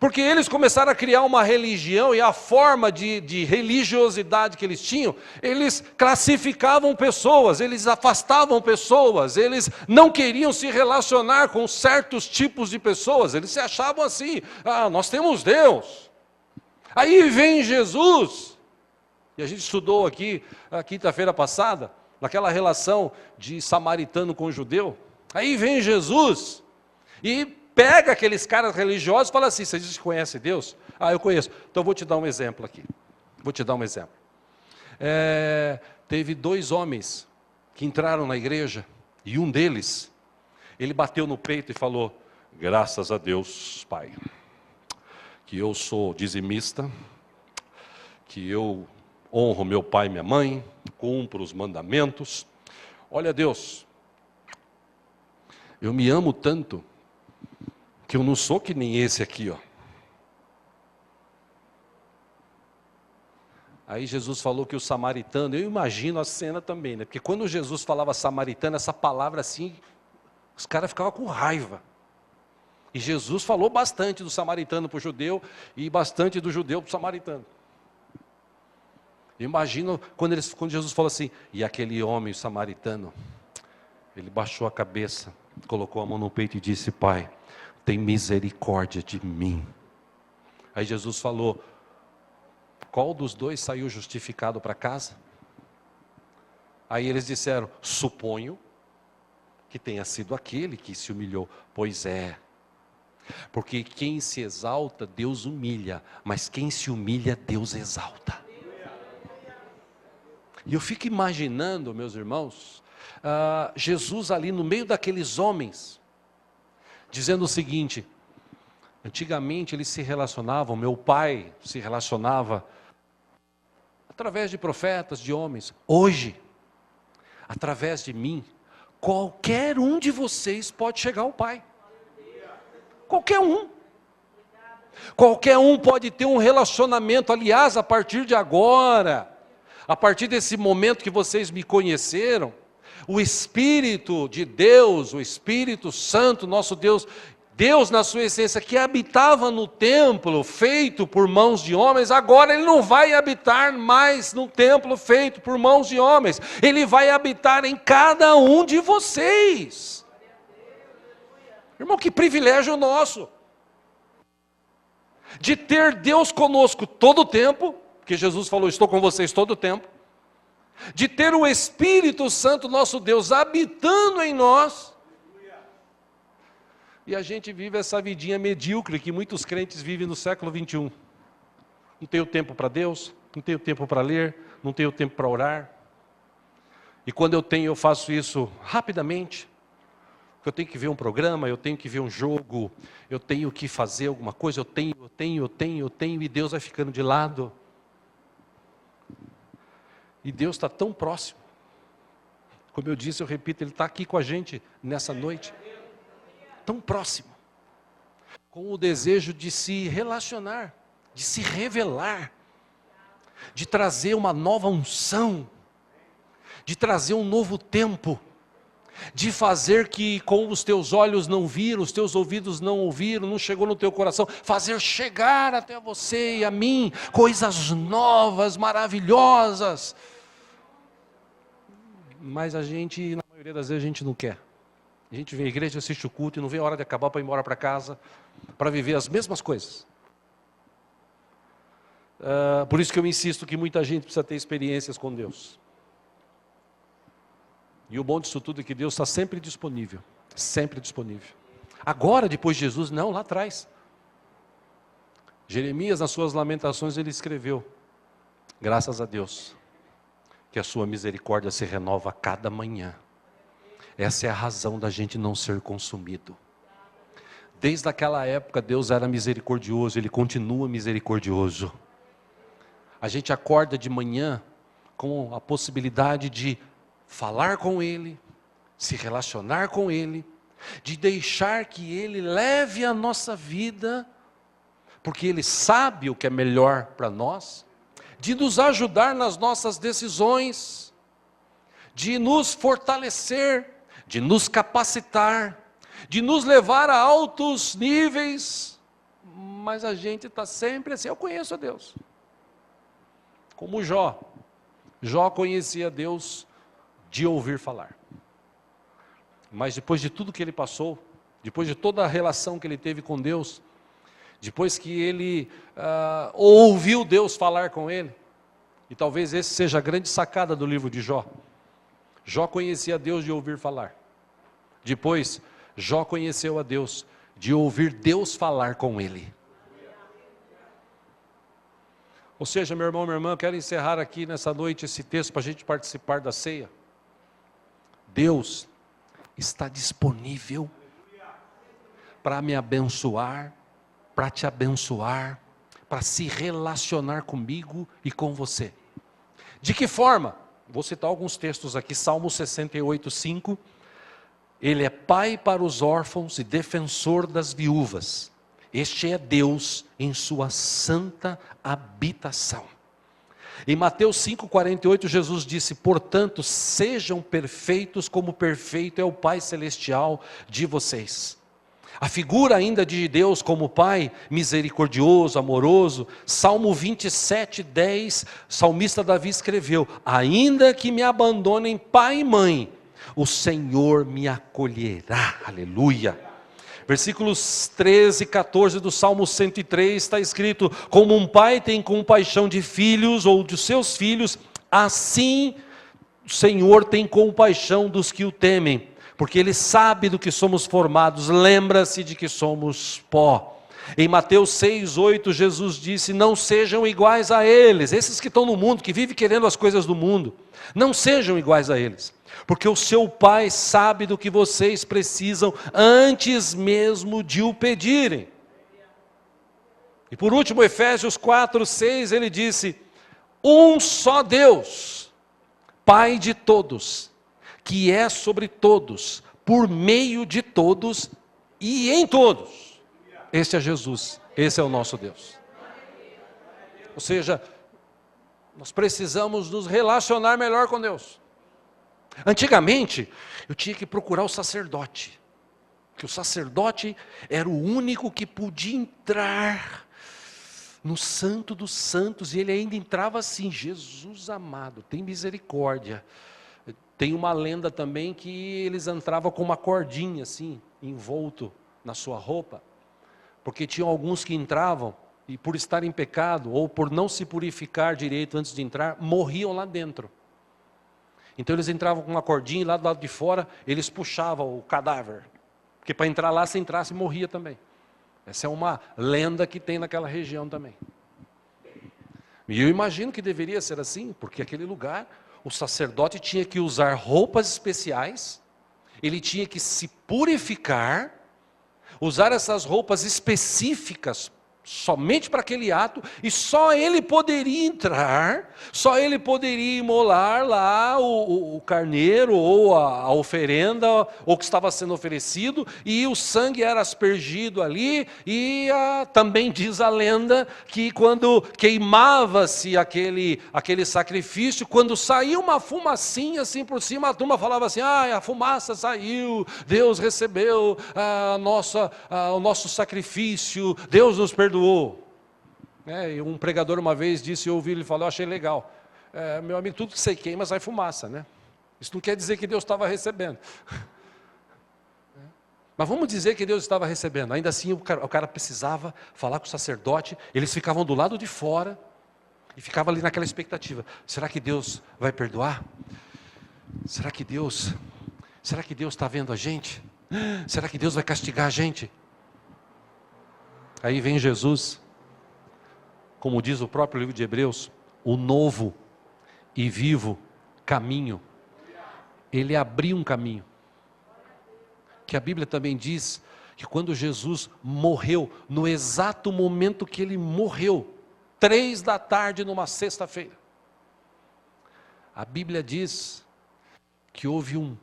Porque eles começaram a criar uma religião, e a forma de religiosidade que eles tinham, eles classificavam pessoas, eles afastavam pessoas, eles não queriam se relacionar com certos tipos de pessoas, eles se achavam assim, nós temos Deus. Aí vem Jesus, e a gente estudou aqui, a quinta-feira passada, naquela relação de samaritano com judeu, aí vem Jesus, e pega aqueles caras religiosos e fala assim, vocês conhecem Deus? Eu conheço. Então vou te dar um exemplo aqui. Vou te dar um exemplo. Teve 2 homens que entraram na igreja, e um deles, ele bateu no peito e falou, graças a Deus, Pai, que eu sou dizimista, que eu honro meu pai e minha mãe, cumpro os mandamentos. Olha Deus, eu me amo tanto, que eu não sou que nem esse aqui, ó. Aí Jesus falou que o samaritano, eu imagino a cena também, né? Porque quando Jesus falava samaritano, essa palavra assim, os caras ficavam com raiva. E Jesus falou bastante do samaritano para o judeu e bastante do judeu para o samaritano. Imagina quando Jesus falou assim, e aquele homem, o samaritano, ele baixou a cabeça, colocou a mão no peito e disse, Pai, tem misericórdia de mim. Aí Jesus falou, qual dos dois saiu justificado para casa? Aí eles disseram, suponho que tenha sido aquele que se humilhou. Pois é, porque quem se exalta, Deus humilha, mas quem se humilha, Deus exalta. E eu fico imaginando, meus irmãos, Jesus ali no meio daqueles homens, dizendo o seguinte, antigamente eles se relacionavam, meu pai se relacionava através de profetas, de homens. Hoje, através de mim, qualquer um de vocês pode chegar ao Pai. Qualquer um. Qualquer um pode ter um relacionamento. Aliás, a partir de agora, a partir desse momento que vocês me conheceram, o Espírito de Deus, o Espírito Santo, nosso Deus, Deus na sua essência, que habitava no templo feito por mãos de homens, agora Ele não vai habitar mais no templo feito por mãos de homens. Ele vai habitar em cada um de vocês. Irmão, que privilégio nosso. De ter Deus conosco todo o tempo, porque Jesus falou, estou com vocês todo o tempo. De ter o Espírito Santo, nosso Deus, habitando em nós. E a gente vive essa vidinha medíocre que muitos crentes vivem no século 21. Não tenho tempo para Deus, não tenho tempo para ler, não tenho tempo para orar. E quando eu tenho, eu faço isso rapidamente. Eu tenho que ver um programa, eu tenho que ver um jogo, eu tenho que fazer alguma coisa, eu tenho, e Deus vai ficando de lado. E Deus está tão próximo. Como eu disse, eu repito, Ele está aqui com a gente nessa noite. Tão próximo, com o desejo de se relacionar, de se revelar, de trazer uma nova unção, de trazer um novo tempo, de fazer que com os teus olhos não viram, os teus ouvidos não ouviram, não chegou no teu coração, fazer chegar até você e a mim coisas novas, maravilhosas. Mas a gente, na maioria das vezes, a gente não quer. A gente vem à igreja, assiste o culto e não vê a hora de acabar para ir embora para casa, para viver as mesmas coisas. Por isso que eu insisto que muita gente precisa ter experiências com Deus. E o bom disso tudo é que Deus está sempre disponível. Sempre disponível. Agora, depois de Jesus, não, lá atrás. Jeremias, nas suas lamentações, ele escreveu, graças a Deus, que a sua misericórdia se renova a cada manhã. Essa é a razão da gente não ser consumido. Desde aquela época Deus era misericordioso, Ele continua misericordioso. A gente acorda de manhã com a possibilidade de falar com Ele, se relacionar com Ele, de deixar que Ele leve a nossa vida, porque Ele sabe o que é melhor para nós, de nos ajudar nas nossas decisões, de nos fortalecer, de nos capacitar, de nos levar a altos níveis, mas a gente está sempre assim, eu conheço a Deus, como Jó conhecia Deus de ouvir falar, mas depois de tudo que ele passou, depois de toda a relação que ele teve com Deus, depois que ele ouviu Deus falar com ele, e talvez esse seja a grande sacada do livro de Jó, Jó conhecia Deus de ouvir falar. Depois, Jó conheceu a Deus de ouvir Deus falar com ele. Ou seja, meu irmão, minha irmã, eu quero encerrar aqui nessa noite esse texto para a gente participar da ceia. Deus está disponível para me abençoar, para te abençoar, para se relacionar comigo e com você. De que forma? Vou citar alguns textos aqui, Salmo 68, 5. Ele é pai para os órfãos e defensor das viúvas. Este é Deus em sua santa habitação. Em Mateus 5,48, Jesus disse, portanto, sejam perfeitos como perfeito é o Pai Celestial de vocês. A figura ainda de Deus como Pai, misericordioso, amoroso. Salmo 27, 10, salmista Davi escreveu: ainda que me abandonem pai e mãe, o Senhor me acolherá. Aleluia. Versículos 13 e 14 do Salmo 103 está escrito: como um pai tem compaixão de filhos ou de seus filhos, assim o Senhor tem compaixão dos que o temem, porque Ele sabe do que somos formados, lembra-se de que somos pó. Em Mateus 6, 8, Jesus disse: não sejam iguais a eles, esses que estão no mundo, que vivem querendo as coisas do mundo, não sejam iguais a eles, porque o seu Pai sabe do que vocês precisam, antes mesmo de o pedirem. E por último, Efésios 4, 6, ele disse: um só Deus, Pai de todos, que é sobre todos, por meio de todos e em todos. Este é Jesus, esse é o nosso Deus. Ou seja, nós precisamos nos relacionar melhor com Deus. Antigamente, eu tinha que procurar o sacerdote, porque o sacerdote era o único que podia entrar no Santo dos Santos, e ele ainda entrava assim: Jesus amado, tem misericórdia. Tem uma lenda também que eles entravam com uma cordinha assim, envolto na sua roupa, porque tinham alguns que entravam e por estar em pecado, ou por não se purificar direito antes de entrar, morriam lá dentro. Então eles entravam com uma cordinha e lá do lado de fora eles puxavam o cadáver, porque para entrar lá, se entrasse, morria também. Essa é uma lenda que tem naquela região também. E eu imagino que deveria ser assim, porque aquele lugar, o sacerdote tinha que usar roupas especiais, ele tinha que se purificar, usar essas roupas específicas somente para aquele ato, e só ele poderia entrar, só ele poderia imolar lá o carneiro, ou a oferenda, ou o que estava sendo oferecido, e o sangue era aspergido ali, e também diz a lenda, que quando queimava-se aquele sacrifício, quando saía uma fumacinha assim por cima, a turma falava assim: a fumaça saiu, Deus recebeu o nosso sacrifício, Deus nos perdoou. E um pregador uma vez disse, eu ouvi ele falar, eu achei legal: meu amigo, tudo que você queima sai fumaça, né? Isso não quer dizer que Deus estava recebendo. Mas vamos dizer que Deus estava recebendo. Ainda assim o cara precisava falar com o sacerdote, eles ficavam do lado de fora, e ficava ali naquela expectativa: será que Deus vai perdoar? Será que Deus está vendo a gente? Será que Deus vai castigar a gente? Aí vem Jesus, como diz o próprio livro de Hebreus, o novo e vivo caminho. Ele abriu um caminho, que a Bíblia também diz, que quando Jesus morreu, no exato momento que ele morreu, 3 da tarde numa sexta-feira, a Bíblia diz que houve um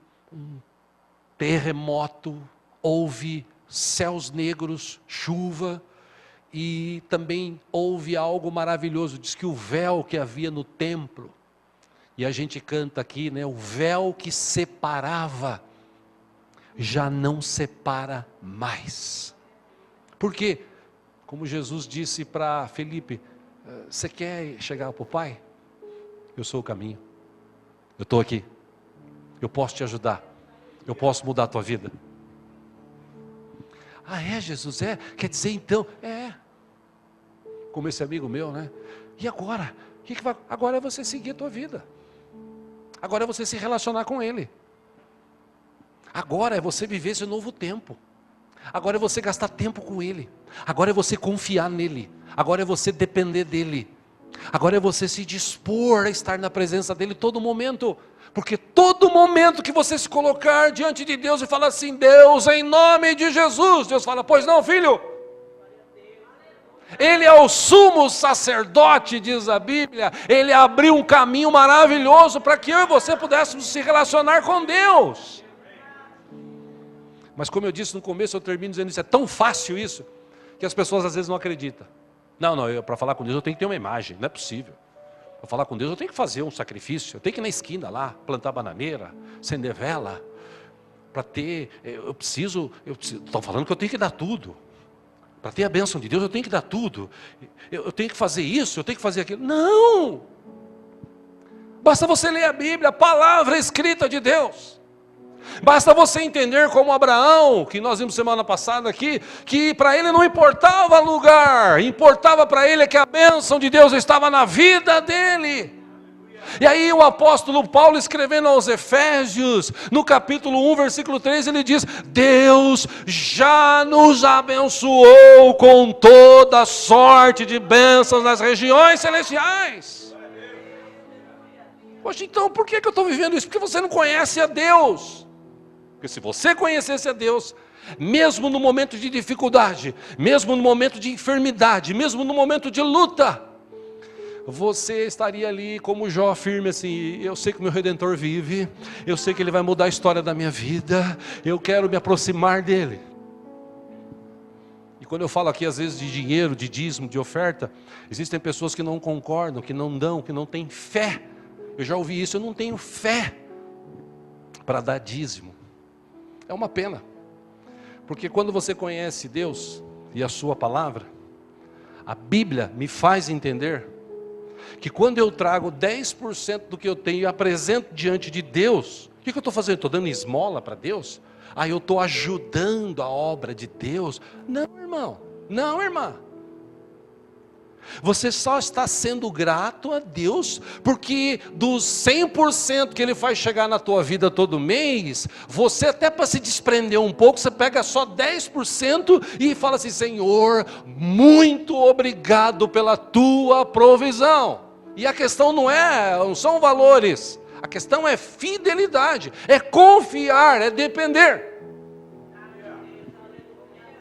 terremoto, houve céus negros, chuva, e também houve algo maravilhoso. Diz que o véu que havia no templo, e a gente canta aqui, né, o véu que separava, já não separa mais. Por quê? Como Jesus disse para Felipe: você quer chegar para o Pai? Eu sou o caminho, eu estou aqui, eu posso te ajudar, eu posso mudar a tua vida. É Jesus, quer dizer então, como esse amigo meu, né? E agora? Agora é você seguir a tua vida, agora é você se relacionar com Ele, agora é você viver esse novo tempo, agora é você gastar tempo com Ele, agora é você confiar nele, agora é você depender dEle, agora é você se dispor a estar na presença dEle todo momento. Porque todo momento que você se colocar diante de Deus e falar assim: Deus, em nome de Jesus, Deus fala: pois não, filho? Ele é o sumo sacerdote, diz a Bíblia. Ele abriu um caminho maravilhoso para que eu e você pudéssemos se relacionar com Deus. Mas como eu disse no começo, eu termino dizendo isso: é tão fácil isso, que as pessoas às vezes não acreditam. Não, para falar com Deus eu tenho que ter uma imagem, não é possível. Para falar com Deus eu tenho que fazer um sacrifício, eu tenho que ir na esquina lá, plantar bananeira, acender vela. para ter, estão falando que eu tenho que dar tudo. Para ter a bênção de Deus, eu tenho que dar tudo. Eu tenho que fazer isso, eu tenho que fazer aquilo. Não! Basta você ler a Bíblia, a palavra escrita de Deus. Basta você entender como Abraão, que nós vimos semana passada aqui, que para ele não importava lugar, importava para ele que a bênção de Deus estava na vida dele. E aí o apóstolo Paulo, escrevendo aos Efésios, no capítulo 1, versículo 3, ele diz: Deus já nos abençoou com toda sorte de bênçãos nas regiões celestiais. Poxa, então por que eu estou vivendo isso? Porque você não conhece a Deus. Porque se você conhecesse a Deus, mesmo no momento de dificuldade, mesmo no momento de enfermidade, mesmo no momento de luta, você estaria ali como Jó, firme assim: eu sei que o meu Redentor vive, eu sei que Ele vai mudar a história da minha vida, eu quero me aproximar dEle. E quando eu falo aqui às vezes de dinheiro, de dízimo, de oferta, existem pessoas que não concordam, que não dão, que não têm fé. Eu já ouvi isso: eu não tenho fé para dar dízimo. É uma pena, porque quando você conhece Deus e a sua palavra, a Bíblia me faz entender que quando eu trago 10% do que eu tenho e apresento diante de Deus, o que eu estou fazendo? Estou dando esmola para Deus? Eu estou ajudando a obra de Deus? Não, irmão, não, irmã. Você só está sendo grato a Deus, porque dos 100% que Ele faz chegar na tua vida todo mês, você até para se desprender um pouco, você pega só 10% e fala assim: Senhor, muito obrigado pela tua provisão. E a questão não são valores, a questão é fidelidade, é confiar, é depender.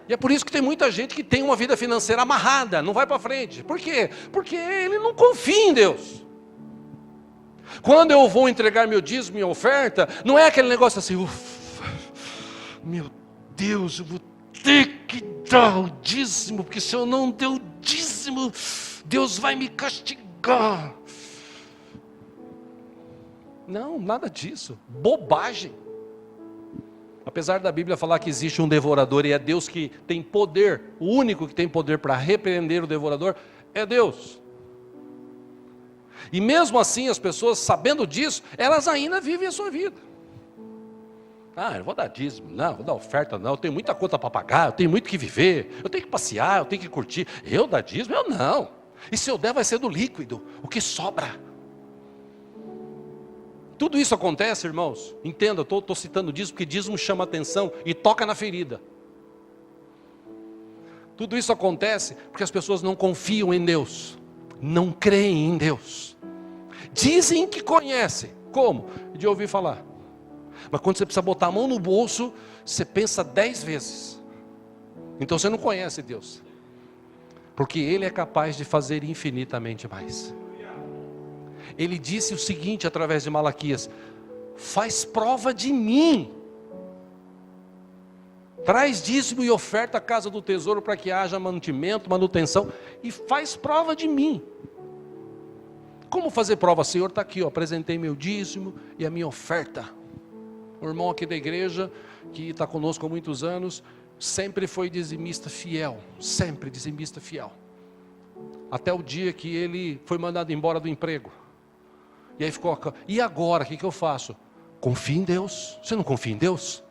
E é por isso que tem muita gente que tem uma vida financeira amarrada, não vai para frente. Por quê? Porque ele não confia em Deus. Quando eu vou entregar meu dízimo e oferta, não é aquele negócio assim: ufa, meu Deus, eu vou ter que dar o dízimo, porque se eu não der o dízimo, Deus vai me castigar. Não, nada disso, bobagem. Apesar da Bíblia falar que existe um devorador e é Deus que tem poder, o único que tem poder para repreender o devorador é Deus. E mesmo assim as pessoas, sabendo disso, elas ainda vivem a sua vida. Eu não vou dar dízimo, não, vou dar oferta não, eu tenho muita conta para pagar, eu tenho muito que viver, eu tenho que passear, eu tenho que curtir. Eu dar dízimo? Eu não. E se eu der vai ser do líquido, o que sobra. Tudo isso acontece, irmãos, entenda, eu estou citando dízimo porque dízimo chama atenção e toca na ferida. Tudo isso acontece porque as pessoas não confiam em Deus, não creem em Deus. Dizem que conhecem, como? De ouvir falar. Mas quando você precisa botar a mão no bolso, você pensa 10 vezes. Então você não conhece Deus, porque Ele é capaz de fazer infinitamente mais. Ele disse o seguinte através de Malaquias: faz prova de mim, traz dízimo e oferta à casa do tesouro para que haja mantimento, manutenção, e faz prova de mim. Como fazer prova? Senhor, está aqui, apresentei meu dízimo e a minha oferta. O irmão aqui da igreja, que está conosco há muitos anos, sempre foi dizimista fiel, sempre dizimista fiel, até o dia que ele foi mandado embora do emprego. E aí ficou: e agora, o que eu faço? Confie em Deus. Você não confia em Deus?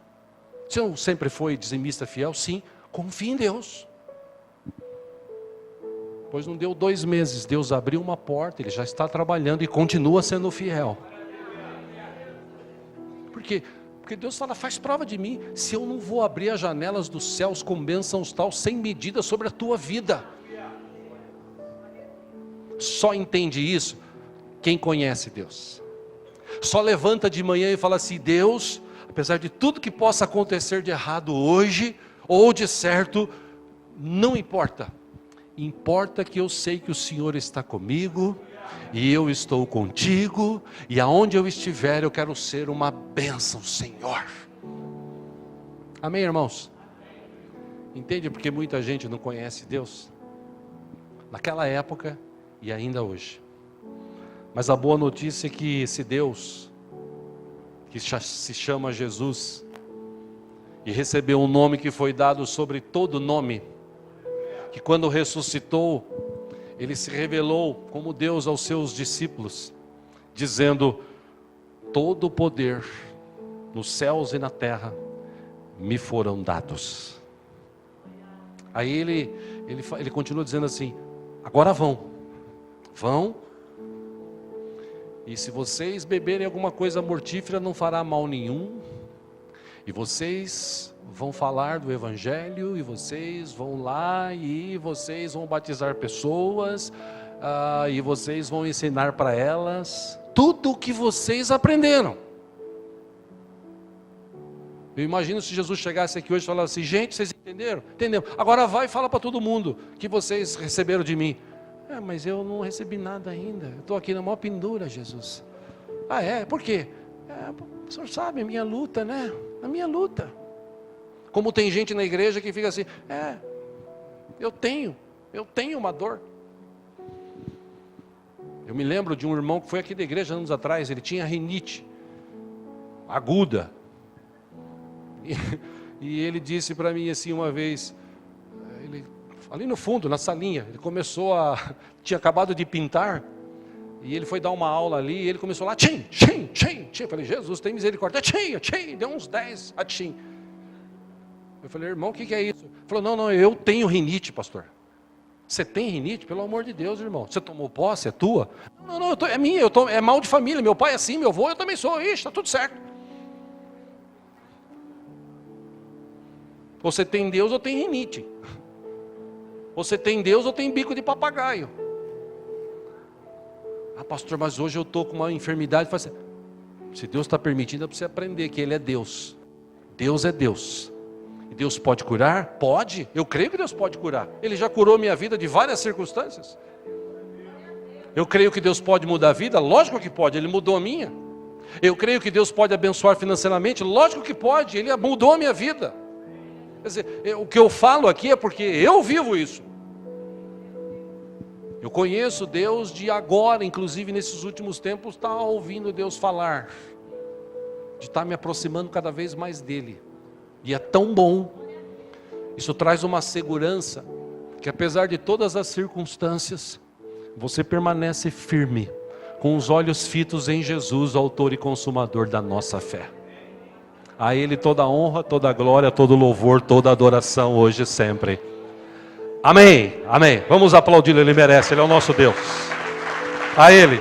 Você sempre foi dizimista fiel? Sim, confie em Deus. Pois não deu 2 meses, Deus abriu uma porta, Ele já está trabalhando e continua sendo fiel. Por quê? Porque Deus fala: faz prova de mim, se eu não vou abrir as janelas dos céus com bênçãos tal, sem medida sobre a tua vida. Só entende isso quem conhece Deus. Só levanta de manhã e fala assim: Deus, apesar de tudo que possa acontecer de errado hoje, ou de certo, não importa. Importa que eu sei que o Senhor está comigo, e eu estou contigo, e aonde eu estiver eu quero ser uma bênção, Senhor. Amém, irmãos? Entende porque muita gente não conhece Deus? Naquela época e ainda hoje. Mas a boa notícia é que esse Deus, que se chama Jesus, e recebeu um nome que foi dado sobre todo nome, que quando ressuscitou, ele se revelou como Deus aos seus discípulos, dizendo: todo o poder nos céus e na terra me foram dados. Aí ele continua dizendo assim: agora vão, e se vocês beberem alguma coisa mortífera não fará mal nenhum, e vocês vão falar do Evangelho, e vocês vão lá, e vocês vão batizar pessoas, e vocês vão ensinar para elas tudo o que vocês aprenderam. Eu imagino se Jesus chegasse aqui hoje e falasse assim: gente, vocês entenderam? Entendemos. Agora vai e fala para todo mundo que vocês receberam de mim. Mas eu não recebi nada ainda. Eu estou aqui na maior pendura, Jesus. Por quê? O senhor sabe, a minha luta, né? A minha luta. Como tem gente na igreja que fica assim: eu tenho uma dor. Eu me lembro de um irmão que foi aqui da igreja anos atrás. Ele tinha rinite aguda. E ele disse para mim assim uma vez, ali no fundo, na salinha, ele tinha acabado de pintar, e ele foi dar uma aula ali, e ele começou lá, tchim. Eu falei: Jesus, tem misericórdia, tchim, deu uns 10 a tchim. Eu falei: irmão, o que é isso? Ele falou: não, eu tenho rinite, pastor. Você tem rinite? Pelo amor de Deus, irmão, você tomou posse, é tua? Não, é minha, é mal de família, meu pai é assim, meu avô, eu também sou, está tudo certo. Você tem Deus ou tem rinite? Você tem Deus ou tem bico de papagaio? Pastor, mas hoje eu estou com uma enfermidade. Se Deus está permitindo, é para você aprender que Ele é Deus. Deus é Deus. E Deus pode curar? Pode. Eu creio que Deus pode curar. Ele já curou minha vida de várias circunstâncias. Eu creio que Deus pode mudar a vida? Lógico que pode, Ele mudou a minha. Eu creio que Deus pode abençoar financeiramente? Lógico que pode, Ele mudou a minha vida. Quer dizer, o que eu falo aqui é porque eu vivo isso. Eu conheço Deus de agora, inclusive nesses últimos tempos, estar ouvindo Deus falar, de estar me aproximando cada vez mais dEle. E é tão bom. Isso traz uma segurança, que apesar de todas as circunstâncias, você permanece firme, com os olhos fitos em Jesus, autor e consumador da nossa fé. A Ele toda a honra, toda a glória, todo o louvor, toda a adoração, hoje e sempre. Amém, amém. Vamos aplaudi-lo, Ele merece, Ele é o nosso Deus. A Ele.